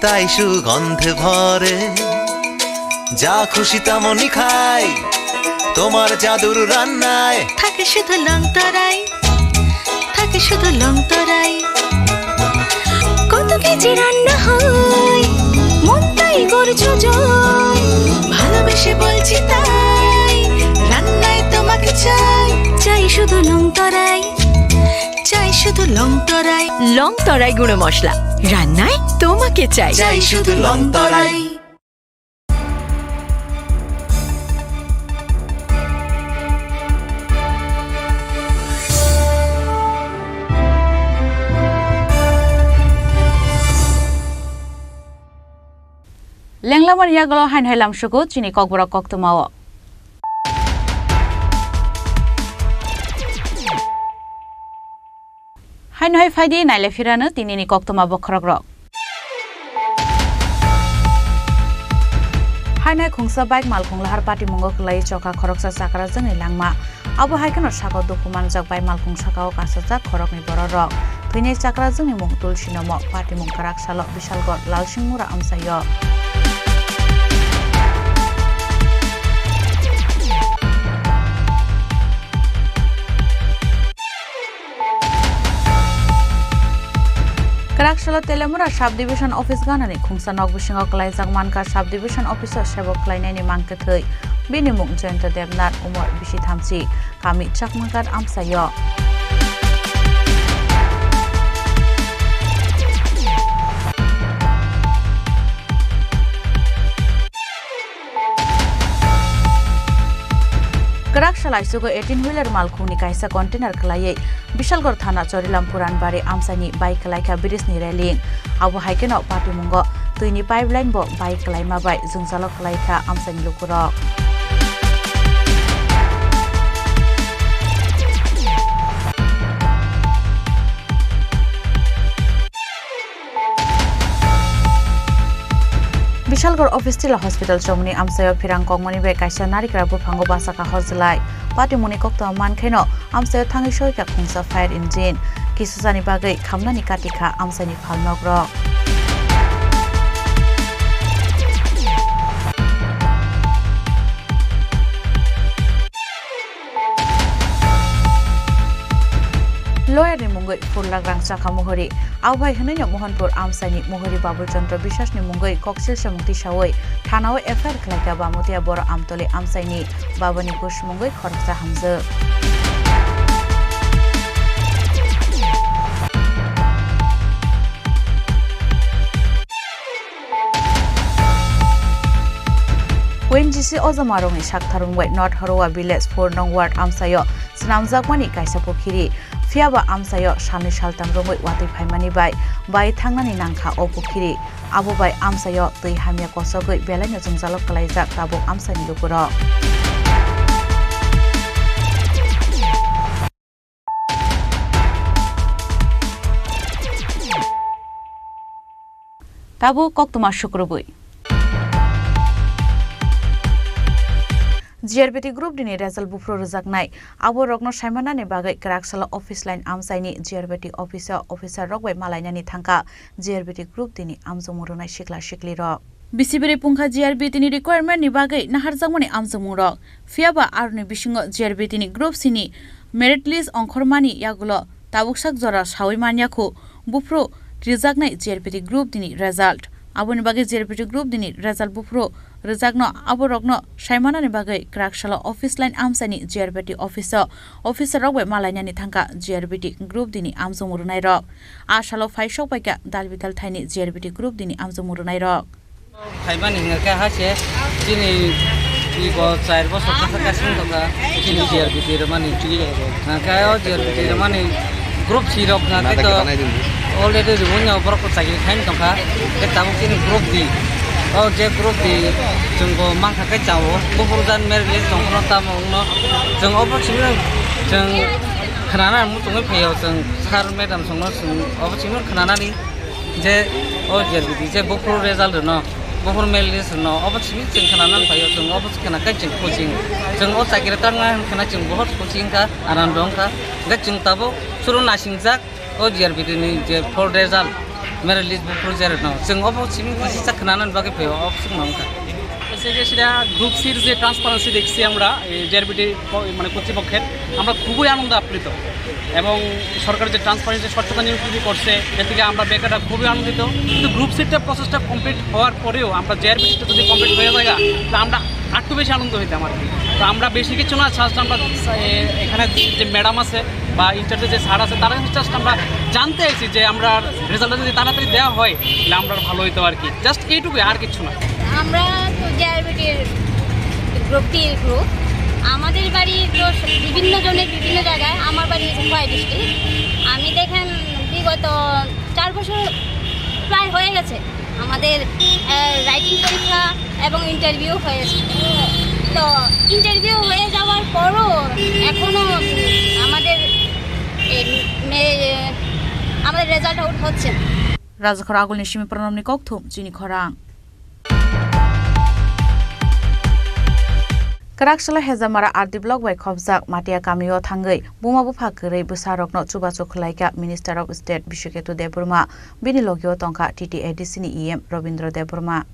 তাই সুগন্ধে ভরে যা খুশি তেমনই খাই তোমার জাদুর রান্নায় থাকে শুধু লং তরাই থাকে শুধু লং তরাই কত কেজি রান্না হয় মন তাই করছো জয় ভালোবেসে বলছি তাই রান্নায় তোমাকে চাই চাই শুধু লং তরাই চাই শুধু লং তরাই গুঁড়ো মশলা রান্নায় তোমাকে চাই চাই শুধু লং তরাই লেংলামান ইয়াগল হাইন হাইলাম সুগো চিনি ককবরা কক্তমাও হাইন হাই ফাইদি নাইলে ফিরানো তিনিনি কক্তমা বখরক রক হাইনাই খুংসা বাইক মালখুং লাহার পাটি মুঙ্গ খলাই চকা খরকসা চাকরা জংনি langma abo haikano sako dokuman jak bai malkhung sakao kasajak khorokni boro rok thuinai chakra jungni mung tulsinomo party mung karak salo bishalgor lalsingmura amsayo Karakshalo Telemura Sub Division Office Ganani Khungsa Nogbusingo Klaijak Manka Sub Division Officer Sebok Klainani Mangkathei Bini Mung Jayanta Devnath Umar Bisi Thamsi Kami Chakmangkat Amsayo Karakshalo Isugo 18-wheeler Malkhungni kaisa container khlaiye Bishalgor Thana Chorilam Puranbari Amsani bike khlaika Birisni Railing Abo haikeno party mungo tuini pipeline bo bike khlaima bai jungzalo khlaika Amsani Lukurok Bishalgor Office Tila Hospital Chomni Amsayo Pirang Kongmani be kaisa narikra buphango basaka horjlai pati muni kokto mankheno Amsayo thangi soika khungsa fire engine kisusani bagai khamnani katika Amsani phalnogrok Lawyer ni mungoi Purlagrang Chaka Mohori Awbai Hananya Mohanpur Amsani Mohori Babul Chandra Bishas ni mungoi Koksil Samukti Shawoi Thanao FR Klaika Bamutia Bor Amtole Amsani Babani Bush mungoi Khoroksa Hamza ONGC Ozamarong ni Shaktharung Wai North Horowa Village 4 Nong Ward Amsayo Snamjakmani Kaisa Pokhiri Fiaba Amsayo Shani Shaltam Rongoi Wati Phaimani bai Thangnani Nangkha O Pokhiri Abo bai Amsayo Tui Hamya Kosogoi Belanya Jungjalok Kalaijak Tabo Amsani Lukuro Tabo Koktuma Shukrubui GRBT Group dini result bufro rujaknai abo rokno saimanani bagai Karakshalo Office Line Amsaini GRBT Officer rokbai malainani thangka GRBT Group dini amjomurunai sikla sikli rok Bisibiri pungkha GRBT ni requirement ni bagai naharjakmani amjomurok fiaba arni bisingo GRBT ni group sini merit list ongkhormani yagulo tabuksak jora sawi maniakhu bufro rujaknai GRBT Group dini result aboni bagai GRBT Group dini result bufro Rizagno aborokno Shaimanani bagai Karakshalo Office Line Amsani GRBT Officer rokbai malainani thangka GRBT Group dini amjomurunai rok Ashalo Faishok baika dalbital thaini GRBT Group dini amjomurunai rok Thaimani ngaka hase dini igo 4 bosor kasin toka dini GRBT ramani ngaka GRBT ramani Group C rok ngaka to already runya obrok sakil thain toka ketamu kini group di Oh, je group di jengko mangka ke jawo, bukuran merlis jengko tamu no, jeng opo cimur jeng kenana mutungi peo jeng sar medam songno jeng opo cimur kenana ni je oh je bukur result no, bukur merlis no, opo cimur jeng kenana peo jeng opo kena ke jeng coaching, jeng opo sakit tanga kena jeng buhot coaching ka aran dong ka, gak jeng tabo suruh nasingjak oh JRBT ni je full result. मेरे list book project ना जों अब सिमिं किसी सकनानन बागे पेयो अब सिं मांगता এসে সেটা গ্রুপ সির যে ট্রান্সপারেন্সি দেখছি আমরা জেআরবিটি মানে কর্তৃপক্ষের আমরা খুবই আনন্দ আপ্লুত এবং সরকার যে ট্রান্সপারেন্সি স্বচ্ছতা নিয়োগ করছে এর থেকে আমরা বেকাররা খুবই আনন্দিত কিন্তু গ্রুপ সিটটা প্রসেসটা কমপ্লিট হওয়ার পরেও আমরা জেআরবিটিটা যদি কমপ্লিট হয়ে যায় তাহলে আমরা আরেকটু বেশি আনন্দ হইতাম আর কি তো আমরা বেশি কিছু না জাস্ট আমরা এখানে যে ম্যাডাম আছে বা ইনচার্জে যে স্যার আছে তারা জাস্ট আমরা জানতে চাইছি যে আমরা রেজাল্টটা যদি তাড়াতাড়ি দেওয়া হয় তাহলে আমরা ভালো হইতো আর কি জাস্ট এইটুকুই আর কিছু না আমরা তো জেআরবিটির গ্রুপ আমাদের বাড়ি তো বিভিন্ন জনের বিভিন্ন জায়গায় আমার বাড়ি হচ্ছে খোয়াই ডিস্ট্রিক্ট আমি দেখেন বিগত 4 বছর প্রায় হয়ে গেছে আমাদের রাইটিং পরীক্ষা এবং ইন্টারভিউ হয়েছে। তো ইন্টারভিউ হয়ে যাওয়ার পরও এখনও আমাদের রেজাল্ট আউট হচ্ছে না। রাজখরা আগুলনি সিমি প্রণমনি ককথুম চিনি খরাং Karakshila Hezamara Ardi Block by Kobzak Matia Kamio Tangai, Bumabu Pakare, Busarok not Chubacho Klaika, Minister of State Bishuketu de Burma, Binilogio Tonka, TTA Disney EM, Robindro de Burma.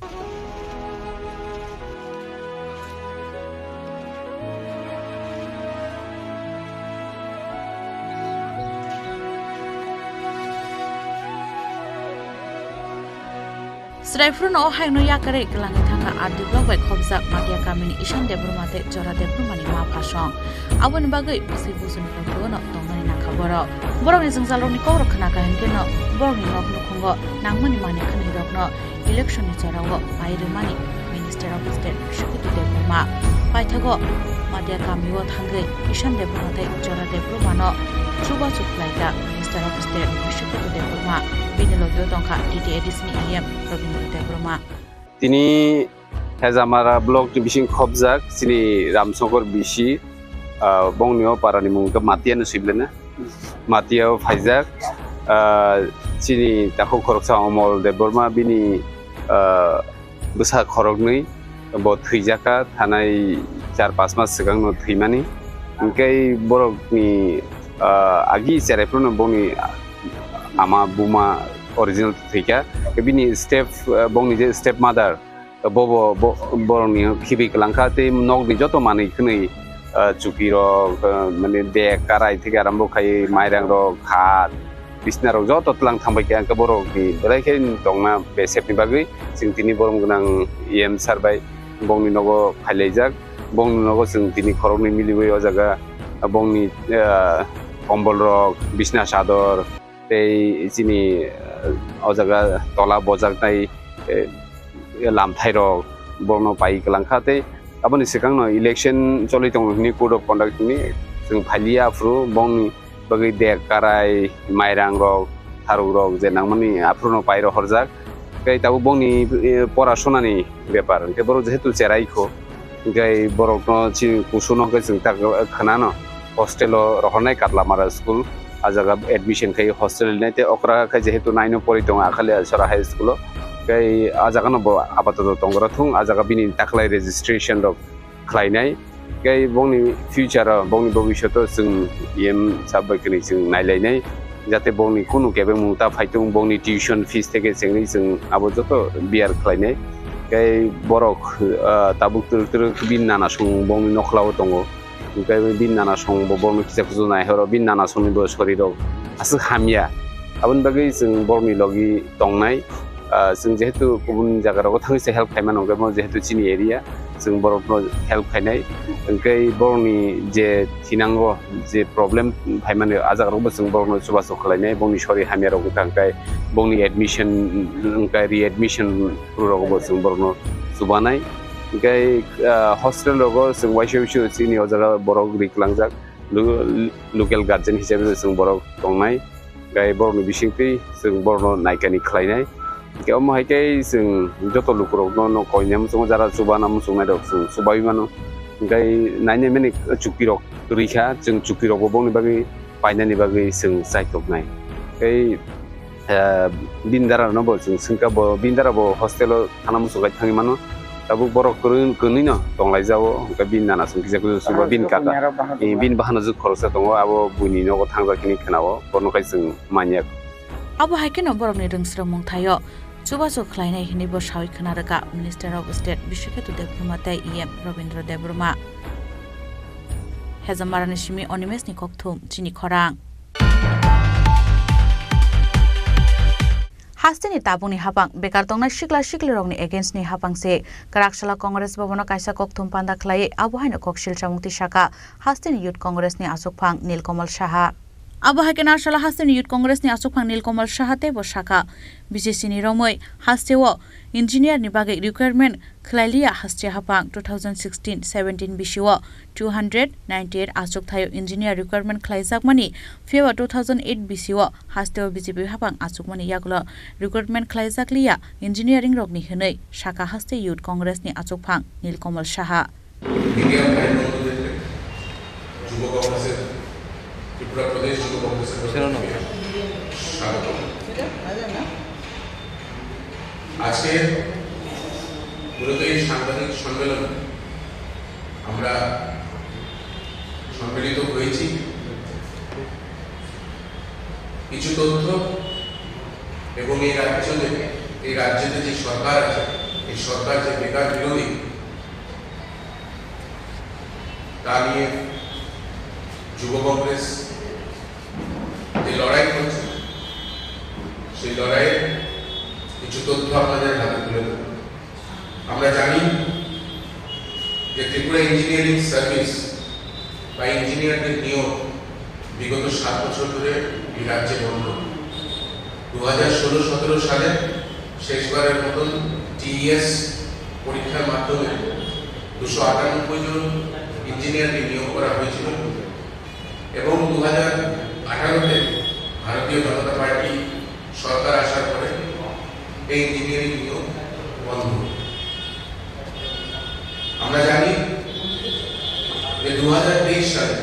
Sraifrun o haino yakare kelangi thanga Ardi Block by Kobzak Matia Kamini Ishan de Burmate Jora de Burmani ma phashong abon bagai busi busun phagno tongmani na khabaro boroni jingjaloni ko rakhna ka henkeno boroni nok nukhungo nangmani mane khani rokno election ni charawo aire mani Minister of State Bishuketu de Burma paithago Matia Kamio thangai Ishan de Burmate Jora de Burmano Chuba Chuklaika Minister of State Bishuketu de Burma Binilogio Tonka TTA Disney EM Robindro de Burma তিনি Hezamara block division খবজাক চিনি রামশঙ্কর বিশি বংনিও পারানি মুংকে মাতিয়ানো সিবলেনা মাতিয়াও ফাইজাক চিনি তাকো খরকসা অমল দেববর্মা বিনি বসা খরকनै ব থৈজাকা থানাই 4-5 মাস सिगांनो थैमानि ओंखाय बरकनि आगि सेरायफ्रनो बंनि आमा बुमा original thika bini step bongni je step mother bobo boroni khibi klangkha te nok ni joto mani khni chukiro mane de karai thika arambo khai mairang ro khat bisna ro joto tlang thambai ka ka borok ni belai khe tongna be sep ni bagui sing tini borom gunang em sarbai bongni nogo phailaijak bongni nogo sing tini khorok ni milibai o jaga bongni kombol rok bisna sador tei chini o jaga tola bojak nai lamthai rok borno pai klangkha tei aboni sikangno election choli tong ni code of conduct ni sing phalia fru bongni bagi de karai mairang rok tharuk rok je nangmani afruno pai ro horjak kai tabu bongni porashona ni byapar ke boro jehetu cherai kho gai borokno chi kusuno ke sing tak khanano hostel rohonai katlamara school ajaga admission kai hostel nete okra kai jehetu naino pori tong akhale sara high school kai ajaga no apato tongra thung ajaga bini taklai registration rok khlainai kai bongni future bongni bobishoto sing em sabbakini sing nailainai jate bongni kunu kebe muta phaitung bongni tuition fees theke singni sing abo joto biar khlainai kai borok tabuk tur bin nana sung bongni nokhlao tongo kai bin nana sung bongni kisa kuzunai horo bin nana sung bo shorirok asu hamia abun bagai sing borni logi tongnai sing jehetu kubun jagarok thangse help khaiman ongamo jehetu chini area sing borokno help khainai kai borni je thinango je problem phaiman ajagarok sing borno subaso khlainai bongni shori hamia rok tangkai bongni admission kai readmission rok sing borno subanai kai hostel logo sing waishu chini ojaga borok riklangjak local guardian hisabe sing borok tongnai kai borno bisingti sing borno naikani khlainai কেউ মাইকাই जों যত লুকরক ন কইনাম जों যারা সুবানাম सुंनाय दं सुबाय मानो गाय नायने मेने चुकिरक रिखा जों चुकिरक बंनि बागै पाइनानि बागै जों साइटकनाय गाय बिनदारा नबो जों सिंका बो बिनदारा बो हस्टेल थानाम सुगाय थाङि मानो दाबो बरक कोनि न तंलाय जावो गाय बिननाना जों किजाकु सुबा बिन काटा बिन बाहाना जु खरसा दङ आबो बुनि नगो थांजाकिनि खोनावो बरनखाय जों मानिया abo haikeno borokni ringsro mungthayo chubacho khlainai hini bo sawi khnaraka Minister of State Bishuketu de Burma tai EM Robindro de Burma Hezamarani shimi Onimesni kokthum chini khorang Hastini tabuni hapang bekar tongna shikla rokni against ni hapang se Karakshila Congress bobono kaisa kokthum panda khlai abo haino kokshil chamukti shaka Hastini Youth Congress ni asukphang Nilkamal Saha Abahake Narshala Hasten Youth Congress ni Asukphang Nilkamal Shahate bo Shaka BCC ni Romoi Hastewo Engineer ni bage requirement Khlailia Haste Hapang 2016-17 Bishiwo 298 Asuk Thayo Engineer requirement Khlaijak mani Fewa 2008 Bishiwo Hastewo BJP Hapang Asuk mani Yaklo requirement Khlaijak liya Engineering rokni hinei Shaka Haste Youth Congress ni Asukphang Nilkamal Shaha Tripura প্রদেশ যুব কংগ্রেসের স্বাগত। আজকে মূলত এই সাংবাদিক সম্মেলনে আমরা সম্মিলিত হয়েছি কিছু তথ্য এবং এই রাজ্যে যে সরকার আছে এই সরকার যে বেকার বিরোধী তা নিয়ে যুব কংগ্রেস যে লড়াই করছে সেই লড়াইয়ের কিছু তথ্য আপনাদের হাতে তুলে দেব। আমরা জানি যে ত্রিপুরা ইঞ্জিনিয়ারিং সার্ভিস বা ইঞ্জিনিয়ারদের নিয়োগ বিগত 7 বছর ধরে এই রাজ্যে বন্ধ। 2016-17 সালে শেষবারের মতন টিএস পরীক্ষার মাধ্যমে 298 জন ইঞ্জিনিয়ারকে নিয়োগ করা হয়েছিল এবং 2018-তে ভারতীয় জনতা পার্টি সরকার আসার পরে এই ইঞ্জিনিয়ারিং নিয়োগ বন্ধ। আমরা জানি যে 2023 সালে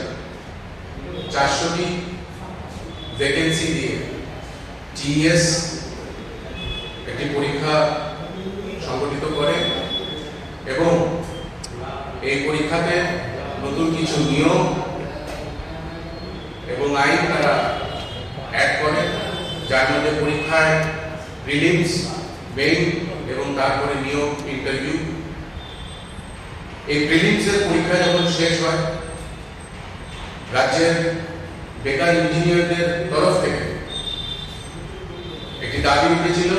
400টি ভ্যাকেন্সি দিয়ে টিএস একটি পরীক্ষা সংগঠিত করে এবং এই পরীক্ষাতে নতুন কিছু নিয়ম এবং আইন তারা অ্যাড করে, যার মধ্যে পরীক্ষায় প্রিলিমস, মেইন এবং তারপরে নিয়োগ ইন্টারভিউ। এই প্রিলিমসের পরীক্ষা যখন শেষ হয় রাজ্যের বেকার ইঞ্জিনিয়ারদের তরফ থেকে একটি দাবি উঠেছিল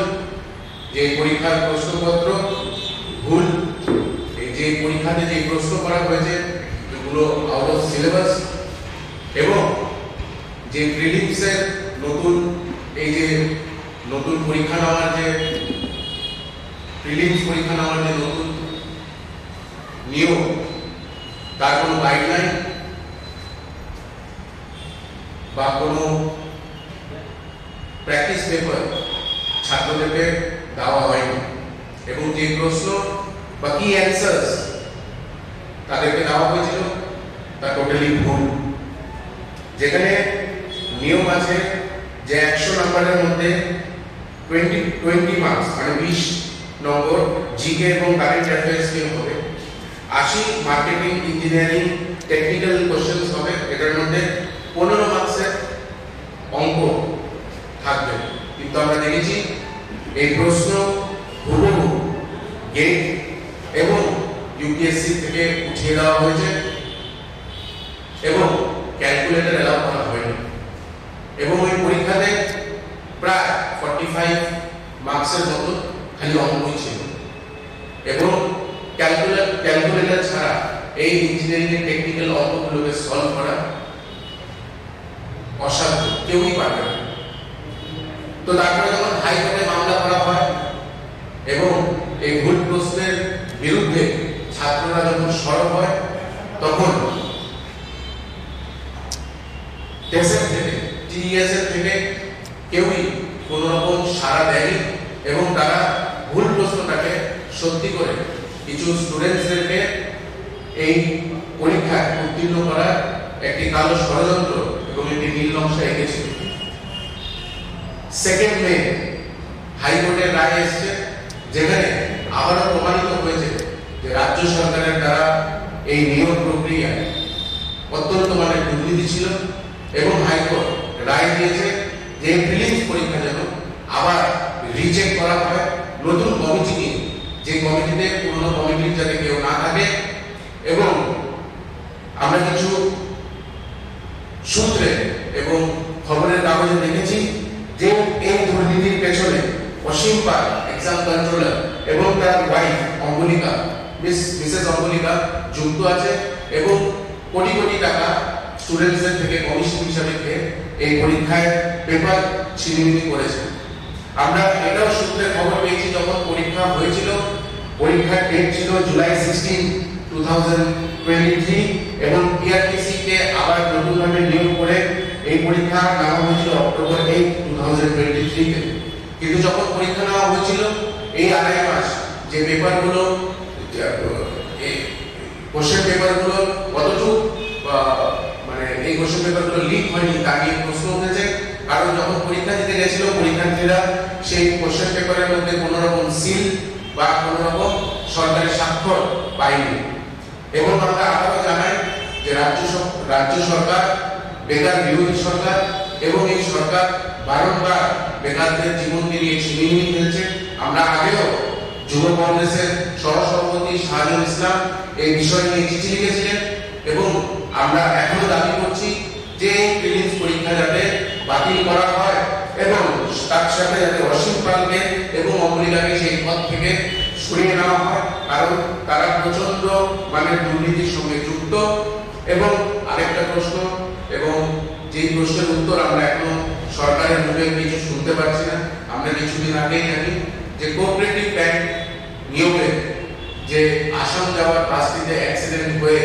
যে পরীক্ষার প্রশ্নপত্র ভুল, এই যে পরীক্ষাতে যে প্রশ্ন করা হয়েছে এগুলো আউট অফ সিলেবাস এবং যে প্রিলিমসের নতুন এই যে নতুন পরীক্ষা নেওয়ার যে প্রিলিমস পরীক্ষা নেওয়ার যে নতুন নিয়ম তার কোনো গাইডলাইন বা কোনো প্র্যাকটিস পেপার ছাত্রদেরকে দেওয়া হয়নি এবং যে প্রশ্ন বা কি অ্যান্সার্স তাদেরকে দেওয়া হয়েছিল তা টোটালি ভুল। যেখানে নিয়ম আছে যে 100 নম্বরের মধ্যে 20 মার্কস মানে 20 নম্বর জিকে এবং কারেন্ট অ্যাফেয়ার্স নিয়ে হবে, 80 মার্কেটিং, ইঞ্জিনিয়ারিং, টেকনিক্যাল কোশ্চেন্স হবে, এটার মধ্যে 15 মার্কসের অঙ্ক থাকবে। কিন্তু আমরা দেখেছি এই প্রশ্ন হুবহু গেট এবং ইউপিএসসি থেকে উঠিয়ে দেওয়া হয়েছে এবং ক্যালকুলেটর এলাও করা হয়নি এবং ওই পরীক্ষাতে প্রায় 45 মার্কসের মতো খালি অঙ্কই ছিল এবং ক্যালকুলেটর ছাড়া এই ইঞ্জিনিয়ারিং এর টেকনিক্যাল অঙ্কগুলোকে সলভ করা অসাধ্য, কেউই পারবে না। তো তারপরে যখন হাইকোর্টে মামলা করা হয় এবং এই ভুল প্রশ্নের বিরুদ্ধে ছাত্ররা যখন সরব হয় তখন টিএস এর থেকে কেউই কোন রকম সাড়া দেয়নি এবং তারা ভুল প্রশ্নটাকে সত্যি করে কিছু স্টুডেন্টসদেরকে এই পরীক্ষায় উত্তীর্ণ করার একটি কালো ষড়যন্ত্র এবং একটি নীল নকশা এঁকেছিল। 2 মে হাইকোর্টের রায় এসেছে যেখানে আবারও প্রমাণিত হয়েছে যে রাজ্য সরকারের দ্বারা এই নিয়োগ প্রক্রিয়ায় অত্যন্ত মানের দুর্নীতি ছিল এবং হাইকোর্ট রায় দিয়েছে যে প্রিলিমস পরীক্ষা যেন আবার রিচেক করা হয় নতুন কমিটি নিয়ে, যে কমিটিতে পুরনো কমিটির যাতে কেউ না থাকে। এবং আমরা কিছু সূত্রে এবং খবরের কাগজে দেখেছি যে এই দুর্নীতির পেছনে অসীম পাল এক্সাম কন্ট্রোলার এবং তার ওয়াইফ অম্বলিকা মিসেস অম্বলিকা যুক্ত আছে এবং কোটি কোটি টাকা স্টুডেন্টসদের থেকে কমিশন হিসাবে এই পরীক্ষায় পেপার ছিনিমিনি করেছে। আমরা এটাও সূত্রে খবর পেয়েছি যখন পরীক্ষা হয়েছিল, পরীক্ষার ডেট ছিল জুলাই 16, 2023 এবং পিআরটিসি কে আবার নতুনভাবে নিয়োগ করে এই পরীক্ষা নেওয়া হয়েছিল অক্টোবর 8, 2023 তে। কিন্তু যখন পরীক্ষা নেওয়া হয়েছিল এই 2.5 মাস যে পেপারগুলো কোশ্চেন পেপারগুলো কতটুকু মানে এই কোশ্চেন পেপারগুলো লিক হয়নি তা নিয়ে প্রশ্ন উঠেছে। কারণ যখন পরীক্ষা দিতে গেছিল পরীক্ষার্থীরা সেই কোশ্চেন পেপারের মধ্যে কোনো রকম সিল বা কোনো রকম সরকারি স্বাক্ষর পায়নি। এবং আমরা আবারও জানাই যে রাজ্য সরকার বেকার বিরোধী সরকার এবং এই সরকার বারংবার বেকারদের জীবনকে নিয়ে ছিনিয়ে ফেলছে। আমরা আগেও যুব কংগ্রেসের সহসভাপতি শাহজাহান ইসলাম এই বিষয় নিয়ে চিঠি লিখেছিলেন এবং আমরা এখনো দাবি করছি যে প্রিলিমস পরীক্ষা যাতে বাতিল করা হয় এবং তার সাথে যাতে অসীম পালকে এবং অমরিকাকে সেই পদ থেকে সরিয়ে নেওয়া হয়, কারণ তারা প্রচন্ড মানের দুর্নীতির সঙ্গে যুক্ত। এবং আরেকটা প্রশ্ন, এবং যেই প্রশ্নের উত্তর আমরা এখনো সরকারের মুখে কিছু শুনতে পাচ্ছি না। আমরা কিছুদিন আগেই জানি যে কোঅপারেটিভ ব্যাংক নিয়োগে যে আসাম যাওয়ার বাসটিতে অ্যাক্সিডেন্ট হয়ে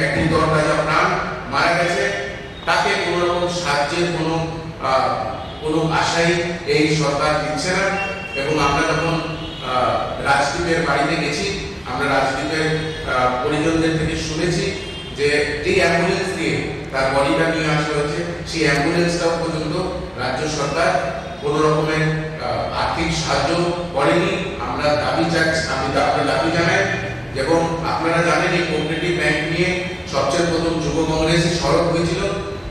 একটি তরতাজা প্রাণ মারা গেছে, তাকে কোনো রকম সাহায্যের কোনো আশাই এই সরকার দিচ্ছে না। এবং আমরা যখন রাজদীপের বাড়িতে গেছি, আমরা রাজদীপের পরিজনদের থেকে শুনেছি যে অ্যাম্বুলেন্স দিয়ে তার বডিটা নিয়ে আসা হয়েছে, সেই অ্যাম্বুলেন্সটাও পর্যন্ত রাজ্য সরকার কোনো রকমের আর্থিক সাহায্য করেনি। আমরা দাবি জানাই এবং আপনারা জানেন এই কোঅপারেটিভ ব্যাংক নিয়ে সবচেয়ে প্রথম যুব কংগ্রেস সরব হয়েছিল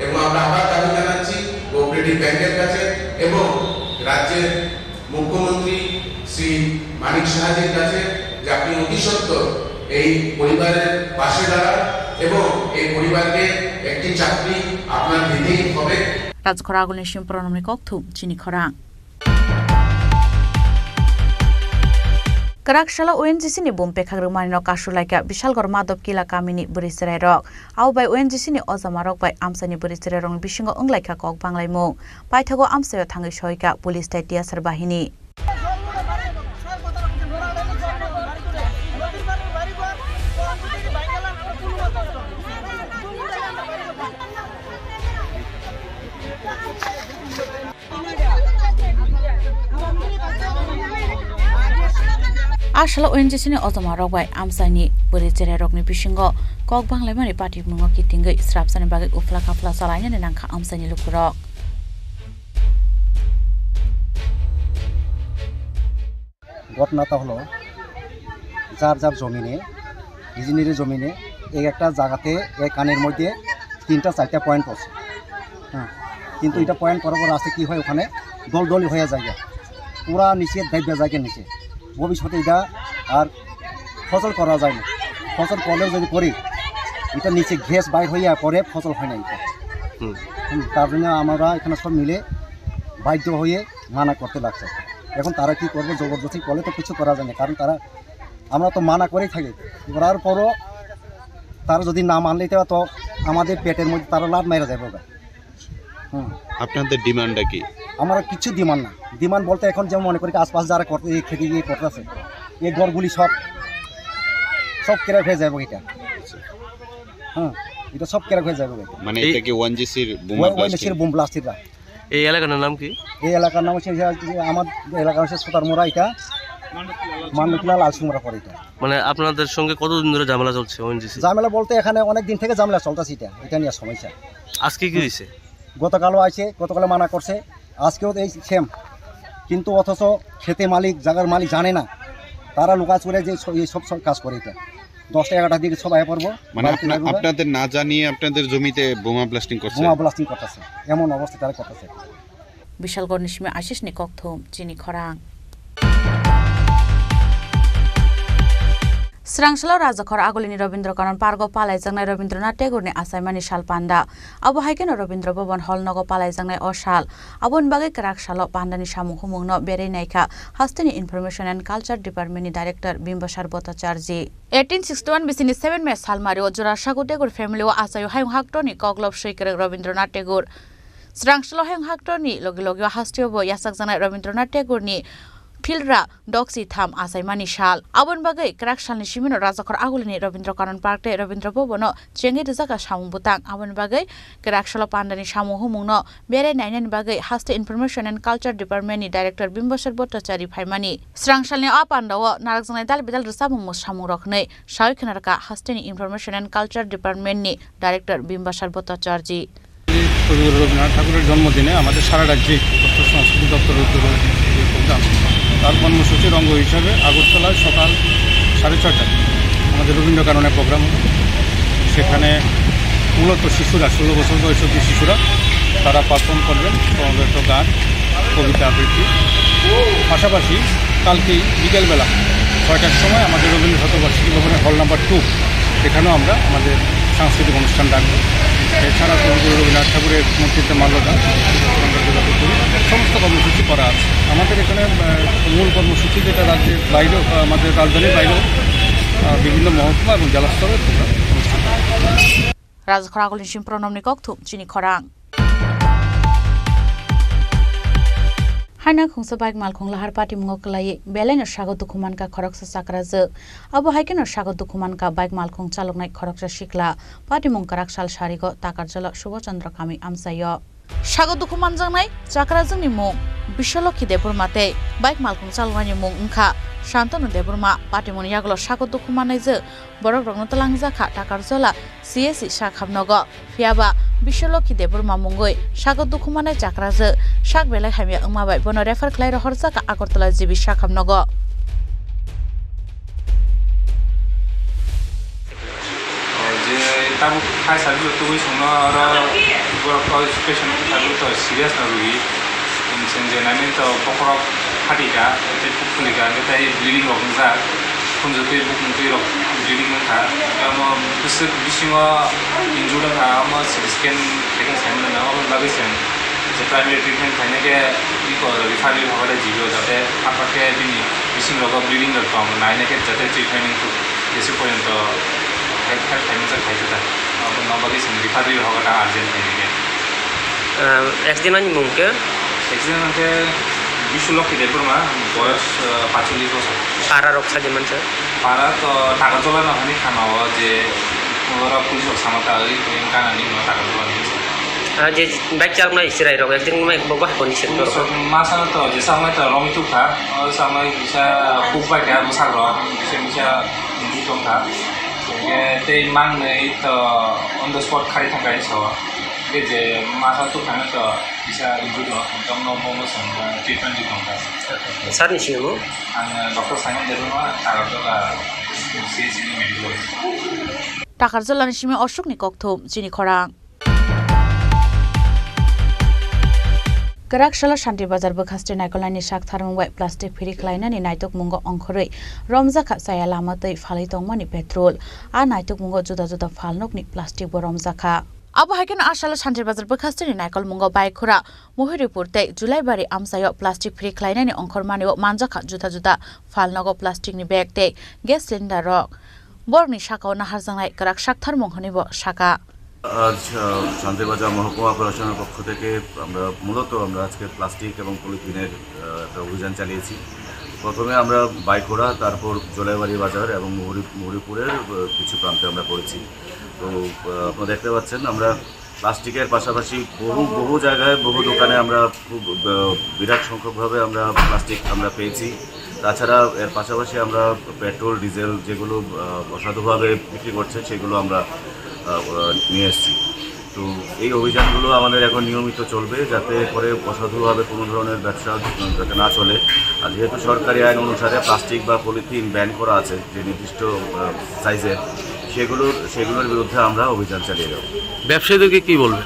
এবং আমরা আবার দাবি জানাচ্ছি কোঅপারেটিভ ব্যাংকের কাছে এবং রাজ্যের মুখ্যমন্ত্রী শ্রী মানিক সাহাজির কাছে যে আপনি অতি সত্বর এই পরিবারের পাশে দাঁড়ান এবং এই পরিবারকে একটি চাকরি আপনার দিতেই হবে। রাজখরা আগুনের শিম্পরণমে ককথু চিনি খরা Karakshalla ONGC ni bompe khagrumani no kashulaika Bishalgor Madhop Kila Kamini Burisere Rok au bai ONGC ni Ozamarok bai Amsani Burisere Rong Bishingo Onglaika Kok Banglaimo Paithago Amsayo Thangai Shoika Police Tatia Sarbahini Ashala ONGC ni Ozamarok bai Amsani Burisere Rok ni Bishingo Kok Banglaimo ni Party Mungo Kitingai Srapsani Bagi Ufla Kafla Salanya ni Nangka Amsani Lukurok ঘটনাটা হলো যার জমিনে ইঞ্জিনিয়ারের জমিনে এই একটা জায়গাতে এই কানের মধ্যে 3-4টা পয়েন্ট আছে। হ্যাঁ, কিন্তু এটা পয়েন্ট করার পর আসতে কি হয় ওখানে দলদলি হয়ে যায়, পুরা নিচে দাইবা যায় নিচে। ভবিষ্যতে এটা আর ফসল করা যায় না, ফসল করলেও যদি করি এটা নিচে গ্যাস বাইর হইয়া পরে ফসল হয় না এটা। তার জন্য আমরা এখানে সব মিলে বাধ্য হয়ে মানা করতে লাগছে। এখন তারা কি করবে, জবরদস্তি করলে তো কিছু করা যায় না, কারণ আমরা তো মানা করেই থাকি। করার পরও তারা যদি না মানলে তো আমাদের পেটের মধ্যে তারা লাভ মেরে যাবে। আপনাদের ডিমান্ডটা কি? আমরা কিছু ডিমান্ড না, ডিমান্ড বলতে এখন যেমন মনে করি আশপাশ যারা খেতে গিয়ে করতেছে এই ঘরগুলি সব কেড়ে হয়ে যাবে এটা। এটা সব কেড়ে হয়ে যাবে। মানে এটা কি ওএনজিসির বোম ব্লাস্টাররা। এই এলাকার নাম কি? এই এলাকার নাম হচ্ছে আমার এলাকা হচ্ছে সোতারমোড়া, এটা মান্নকিলা লালসুমরা পরে। এটা মানে আপনাদের সঙ্গে কতদিন ধরে ঝামেলা চলছে ওএনজিসি? ঝামেলা বলতে এখানে অনেক দিন থেকে ঝামেলা চলতেছে, এটা নিয়ে সমস্যা। আজকে কি হয়েছে? গতকালও আছে, গতকালে মানা করছে, আজকেও এই সেম। কিন্তু অথচ খেতে মালিক জায়গার মালিক জানে না, তারা লুকাচ করে যে এই সব কাজ করে। এটা 10টা-11টার দিকে সব আয় পড়বো। মানে আপনাদের না জানিয়ে আপনাদের জমিতে বোমা ব্লাস্টিং করতেছে, এমন অবস্থা তারা করতেছে। বিশালগড় নিশমে আশিস নি ককথম চিনি খরাং Srangshalo Rajakhor Agolini Rabindrakanon Pargo Palaijangnai Rabindranath Tagore ni asaimani shal panda abo haikeno Rabindra Bhavan Hall nogo palaijangnai o shal abon bagai Karaksalo pandani samung humungno berei naikha Hasteni Information and Culture Department ni Director Bimbasar Bhattacharya 1861 bisini 7 May salmari o Jorashago Tagore family o asayo hayung haktoni koglop shikere Rabindranath Tagore Srangshalo hayung haktoni logi logi hastio bo yasak janai Rabindranath Tagore ni Pilra Doxy Tham Asaimani Shal Abon Bagai Karaksal ni Shimino Rajakhor Agolini Rabindrakanon Park te Rabindra Bhavan Chengi Rizaka Samung Butang Abon Bagai Karaksalo Pandani Samung Humungno Bere Nainan Bagai Haste Information and Culture Department ni Director Bimbasar Bhattacharya Phaimani Srangshal ni Apandawo Narakjangnai Dal Bidal Samung Samung Rokhnai Shai Khenarka Haste Information and Culture Department ni Director Bimbasar Bhattacharya Rabindranath ঠাকুরের জন্মদিনে আমাদের সারা রাজ্যে তথ্য সংস্কৃতি দপ্তর উদ্যোগে programme তার কর্মসূচির অঙ্গ হিসাবে আগরতলায় সকাল 6:30টায় আমাদের রবীন্দ্রকাননের প্রোগ্রাম হবে সেখানে মূলত শিশুরা 16 বছর বয়সী শিশুরা তারা পারফর্ম করবেন সমবেত গান কবিতা আবৃত্তি পাশাপাশি কালকে বিকেলবেলা 6টার সময় আমাদের রবীন্দ্র শতবার্ষিকী ভবনের হল নাম্বার 2 এখানেও আমরা আমাদের সাংস্কৃতিক অনুষ্ঠান রাখবো এছাড়া কবিগুরু রবীন্দ্রনাথ ঠাকুরের মূর্তিতে মাল্যদান সমস্ত কর্মসূচি করা আছে আমাদের এখানে মূল কর্মসূচি যেটা রাজ্যের বাইরেও আমাদের রাজধানীর বাইরেও বিভিন্ন মহকুমা এবং জেলা স্তরের প্রোগ্রাম অনুষ্ঠিত Rajakhor Agolini Shimpronom ni Kokthum Chini Khorang Haina khungsa bike mal khungla har party mungo klai belaino sago dukuman ka khoroksa sakraje abo haikeno sago dukuman ka bike mal khung chaloknai khoroksa shikla party mung Karaksal sharigo takarjala Subhachandra Kami amsayo sago dukuman jangnai chakrajungni mung Bisholokhi Deburmate bike mal khung chalwani mung ungkha Shantanu Deburma party mung yaglo sago dukumanai je borok rogno talangjaka takarjala CSC Shakhamnogo Fiaba Bisholokhi Deburma mungoi sago dukumanai chakraje Shak belai hamia ungmabai bono refer khlairo horjaka Agartala jibi Shakhamnogo যে তাবো খাই সাজু তো ওই সময় আর বড় patient তাবো তো serious না রুগী tension যে নানি তো পকড় ফাটিকা এতে ফুলিকা এতে ব্লিডিং রকম যা খুঁজতে বুকমুখী রক ব্লিডিং খা আমার বিশেষ বিশিমা ইনজুর্ড খা আমার সিটি স্ক্যান থেকে সামনে না আমার লাগেছেন যে প্রাইমারি ট্রিটমেন্ট খাইনাকে ই করে রিফারি ভাবে জিরো যাতে আপনাকে দিনি বিশিং রক ব্লিডিং রকম নাইনাকে যাতে ট্রিটমেন্ট বেশি পর্যন্ত Accident mungkin? Accident Bisholokhi Deburma বয়স 45 বছর পাড়া রোগ সাজে মানুষ পাড়া তো টাকা তোলা না হয়নি খামাও যে ওরা পুলিশ সামাতা ওই কানানি টাকা তোলা নিয়েছে যে বাইক চালক না ইসরাই রোগ একদিন মে বগা কন্ডিশন তো মাসা তো যে সময় তো রমি তুখা ওই সময় বিশা খুব বাইকা বসার রক বিশা ইঞ্জুরি টংখা ते मांगने तो ऑन द स्पॉट खाली थांगाय सवा बे जे मासा तो थांगा तो बिसा इंजुरी हो एकदम नो मोमो सं ट्रीटमेंट दि दंगा सर निसिमो आं डॉक्टर साइमन देरुमा तारजला CSC medical Takarjala ni Shimi Ashok ni Kokthum Chini Khorang Karakshala Shanti Bazar Bukhaste Naikolani Shak Tharung Wai Plastic Phiri Klaina ni Naitok Mungo Ongkhorei Romjaka Saya Lamatei Phalei Tongmani Petrol a Naitok Mungo Juda Juda Phalnok ni Plastic bo Romjaka Abo haikeno Ashala Shanti Bazar Bukhaste ni Naikol Mungo Baikhura Mohiripur te Julai bari amsayo Plastic Phiri Klaina ni Ongkhormani o Manjaka Juda Juda Phalnogo Plastic ni bag te gas cylinder rok Borni Shaka o Naharjangnai Karakshak Tharmong honibo Shaka আজ শান্তিবাজার মহকুমা প্রশাসনের পক্ষ থেকে আমরা মূলত আজকে plastic এবং পলিথিনের একটা অভিযান চালিয়েছি প্রথমে আমরা বাইখোড়া তারপর জোলাইবাড়ি বাজার এবং মুহুরীপুরের কিছু প্রান্তে আমরা করেছি তো আপনারা দেখতে পাচ্ছেন আমরা প্লাস্টিকের পাশাপাশি বহু জায়গায় বহু দোকানে আমরা খুব বিরাট সংখ্যকভাবে আমরা প্লাস্টিক আমরা পেয়েছি তাছাড়া এর পাশাপাশি আমরা পেট্রোল ডিজেল যেগুলো অসাধুভাবে বিক্রি করছে সেগুলো আমরা নিয়ে এসেছি তো এই অভিযানগুলো আমাদের এখন নিয়মিত চলবে যাতে করে অসাধুভাবে কোনো ধরনের ব্যবসা যাতে না চলে আর যেহেতু সরকারি আইন অনুসারে প্লাস্টিক বা পলিথিন ব্যান করা আছে যে নির্দিষ্ট সাইজের সেগুলোর বিরুদ্ধে আমরা অভিযান চালিয়ে যাব ব্যবসায়ীদেরকে কী বলবেন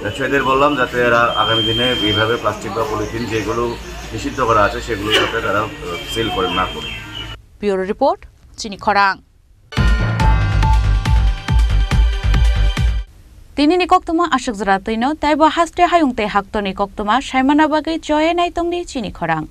ব্যবসায়ীদের বললাম যাতে এরা আগামী দিনে এইভাবে প্লাস্টিক বা পলিথিন যেগুলো নিষিদ্ধ করা আছে সেগুলো যাতে তারা সেল করে না করে ব্যুরো রিপোর্ট চিনি খরাং Tinini koktoma ashik zratino taibo haste hayungte haktoni koktoma shaimana bagai joye nai tongni chini khorang.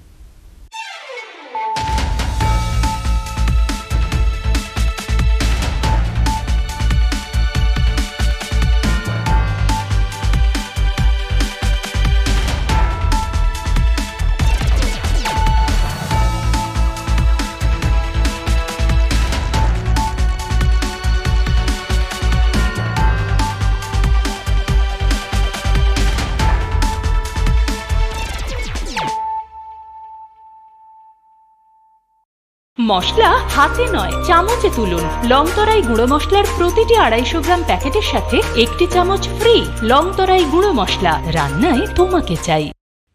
মশলা হাতে নয় চামচে তুলুন লংতরাই গুঁড়ো মশলার প্রতিটি 250 গ্রাম প্যাকেটের সাথে একটি চামচ ফ্রি লংতরাই গুঁড়ো মশলা রান্নায় তোমাকে চাই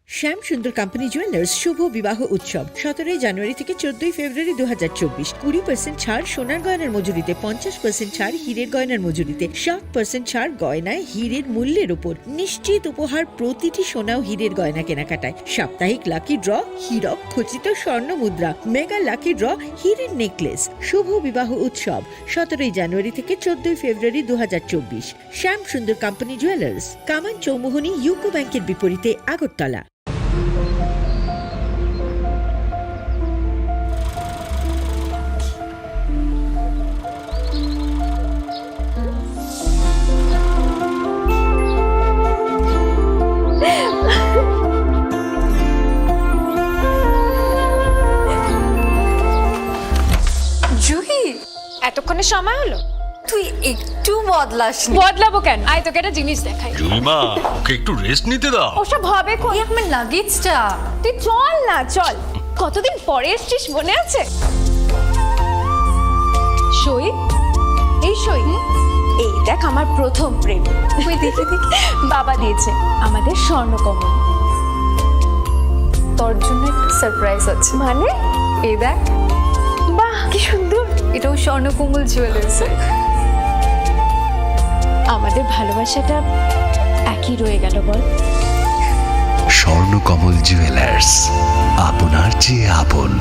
শ্যাম সুন্দর কোম্পানি জুয়েলার্স শুভ বিবাহ উৎসব 17 জানুয়ারি থেকে 14 ফেব্রুয়ারি 2024 20% ছাড় সোনার গয়নার মজুরিতে 50% ছাড় হীরের গয়নার মজুরিতে 60% ছাড় গয়নায় হীরের মূল্যের উপর নিশ্চিত উপহার প্রতিটি সোনা ও হীরের গয়না কেনাকাটায় সাপ্তাহিক লাকি ড্র হীরক খচিত স্বর্ণ মুদ্রা মেগা লাকি ড্র হীরের নেকলেস শুভ বিবাহ উৎসব 17 জানুয়ারি থেকে 14 ফেব্রুয়ারি 2024 শ্যাম সুন্দর কোম্পানি জুয়েলার্স কামান চৌমুহনী ইউকো ব্যাংকের বিপরীতে আগরতলা এতক্ষণে সময় হলো তুই একটু বদলাবো কেন আয় তোকে একটা জিনিস দেখাই জুইমা ওকে একটু রেস্ট নিতে দাও ওসব হবে কই আমার লাগেজটা তুই চল না চল কতদিন পরে এসেছিস মনে আছে সই এই সই এই দেখ আমার প্রথম প্রেম তুই দেখে বাবা দিয়েছে আমাদের স্বর্ণকমল তোর জন্য একটা সারপ্রাইজ আছে মানে এই দেখ বাহ কি সুন্দর এটাও স্বর্ণকমল জুয়েলার্স আমাদের ভালোবাসাটা একই রয়ে গেল বল স্বর্ণকমল জুয়েলার্স আপনার চেয়ে আপন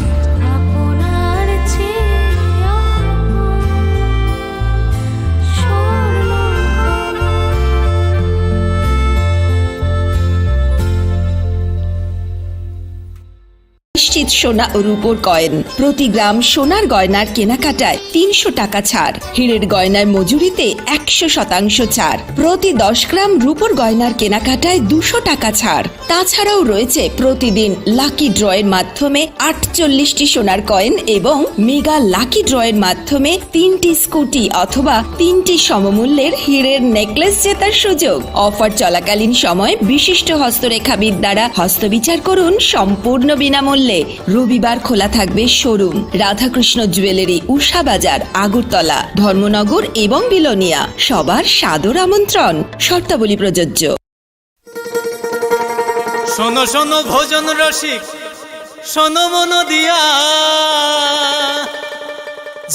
নিশ্চিত সোনা ও রূপোর কয়েন প্রতি গ্রাম সোনার গয়নার কেনাকাটায় 300 টাকা ছাড় হীরের গয়নার মজুরিতে 100% ছাড় প্রতি 10 গ্রাম রূপোর গয়নার কেনাকাটায় 200 টাকা ছাড় তাছাড়াও রয়েছে প্রতিদিন লাকি ড্রয়ের মাধ্যমে 48টি সোনার কয়েন এবং মেগা লাকি ড্রয়ের মাধ্যমে 3টি স্কুটি অথবা 3টি সমমূল্যের হীরের নেকলেস জেতার সুযোগ অফার চলাকালীন সময় বিশিষ্ট হস্তরেখাবিদ দ্বারা হস্তবিচার করুন সম্পূর্ণ বিনামূল্যে রবিবার খোলা থাকবে শোরুম রাধাকৃষ্ণ জুয়েলারি উষা বাজার আগরতলা ধর্মনগর এবং বিলোনিয়া সবার সাদর আমন্ত্রণ শর্তাবলী প্রযোজ্য শোনো শোনো ভোজন রসিক শোনো মন দিয়া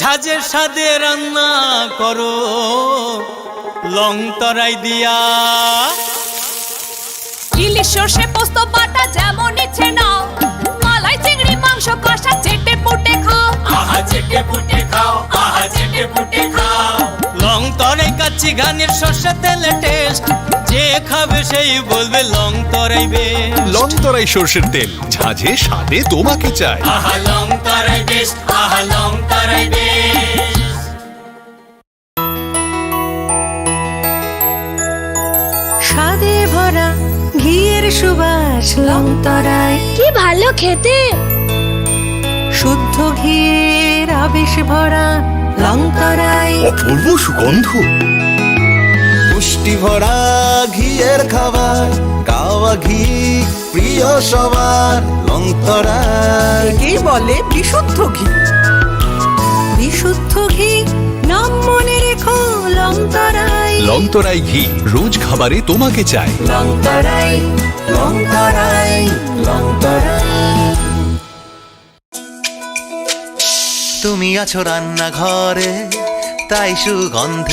ঝাঁঝের স্বাদে রান্না করো লং তরাই দিয়া ইলিশ সর্ষে পোস্ত বাটা যেমন ইচ্ছে নাও মালাই চিংড়ি মাংস কষা চেটে পুটে খাও আহা চেটে পুটে খাও আহা চেটে পুটে খাও লং তরাই কাচ্চি ঘানির সর্ষে তেলে টেস্ট যে খাবে সেই বলবে লং তরাই বেশ লং তরাই সর্ষের তেল ঝাঁঝে স্বাদে তোমাকে চাই আহা লং তরাই বেশ আহা লং তরাই বেশ স্বাদে ভরা ঘিয়ের সুবাস লং তরাই কি ভালো খেতে শুদ্ধ ঘিয়ের আবেশ ভরা লং তরাই অপূর্ব সুগন্ধ পুষ্টি ভরা ঘিয়ের খাবার গাওয়া ঘি প্রিয় সবার লং তরাই কি বলে বিশুদ্ধ ঘি বিশুদ্ধ ঘি নাম মনে রেখো লং তরাই লং তরাই ঘি রোজ খাবারে তোমাকে চাই লং তরাই লং তরাই লং তরাই তুমি আছো রান্নাঘরে তাই সুগন্ধে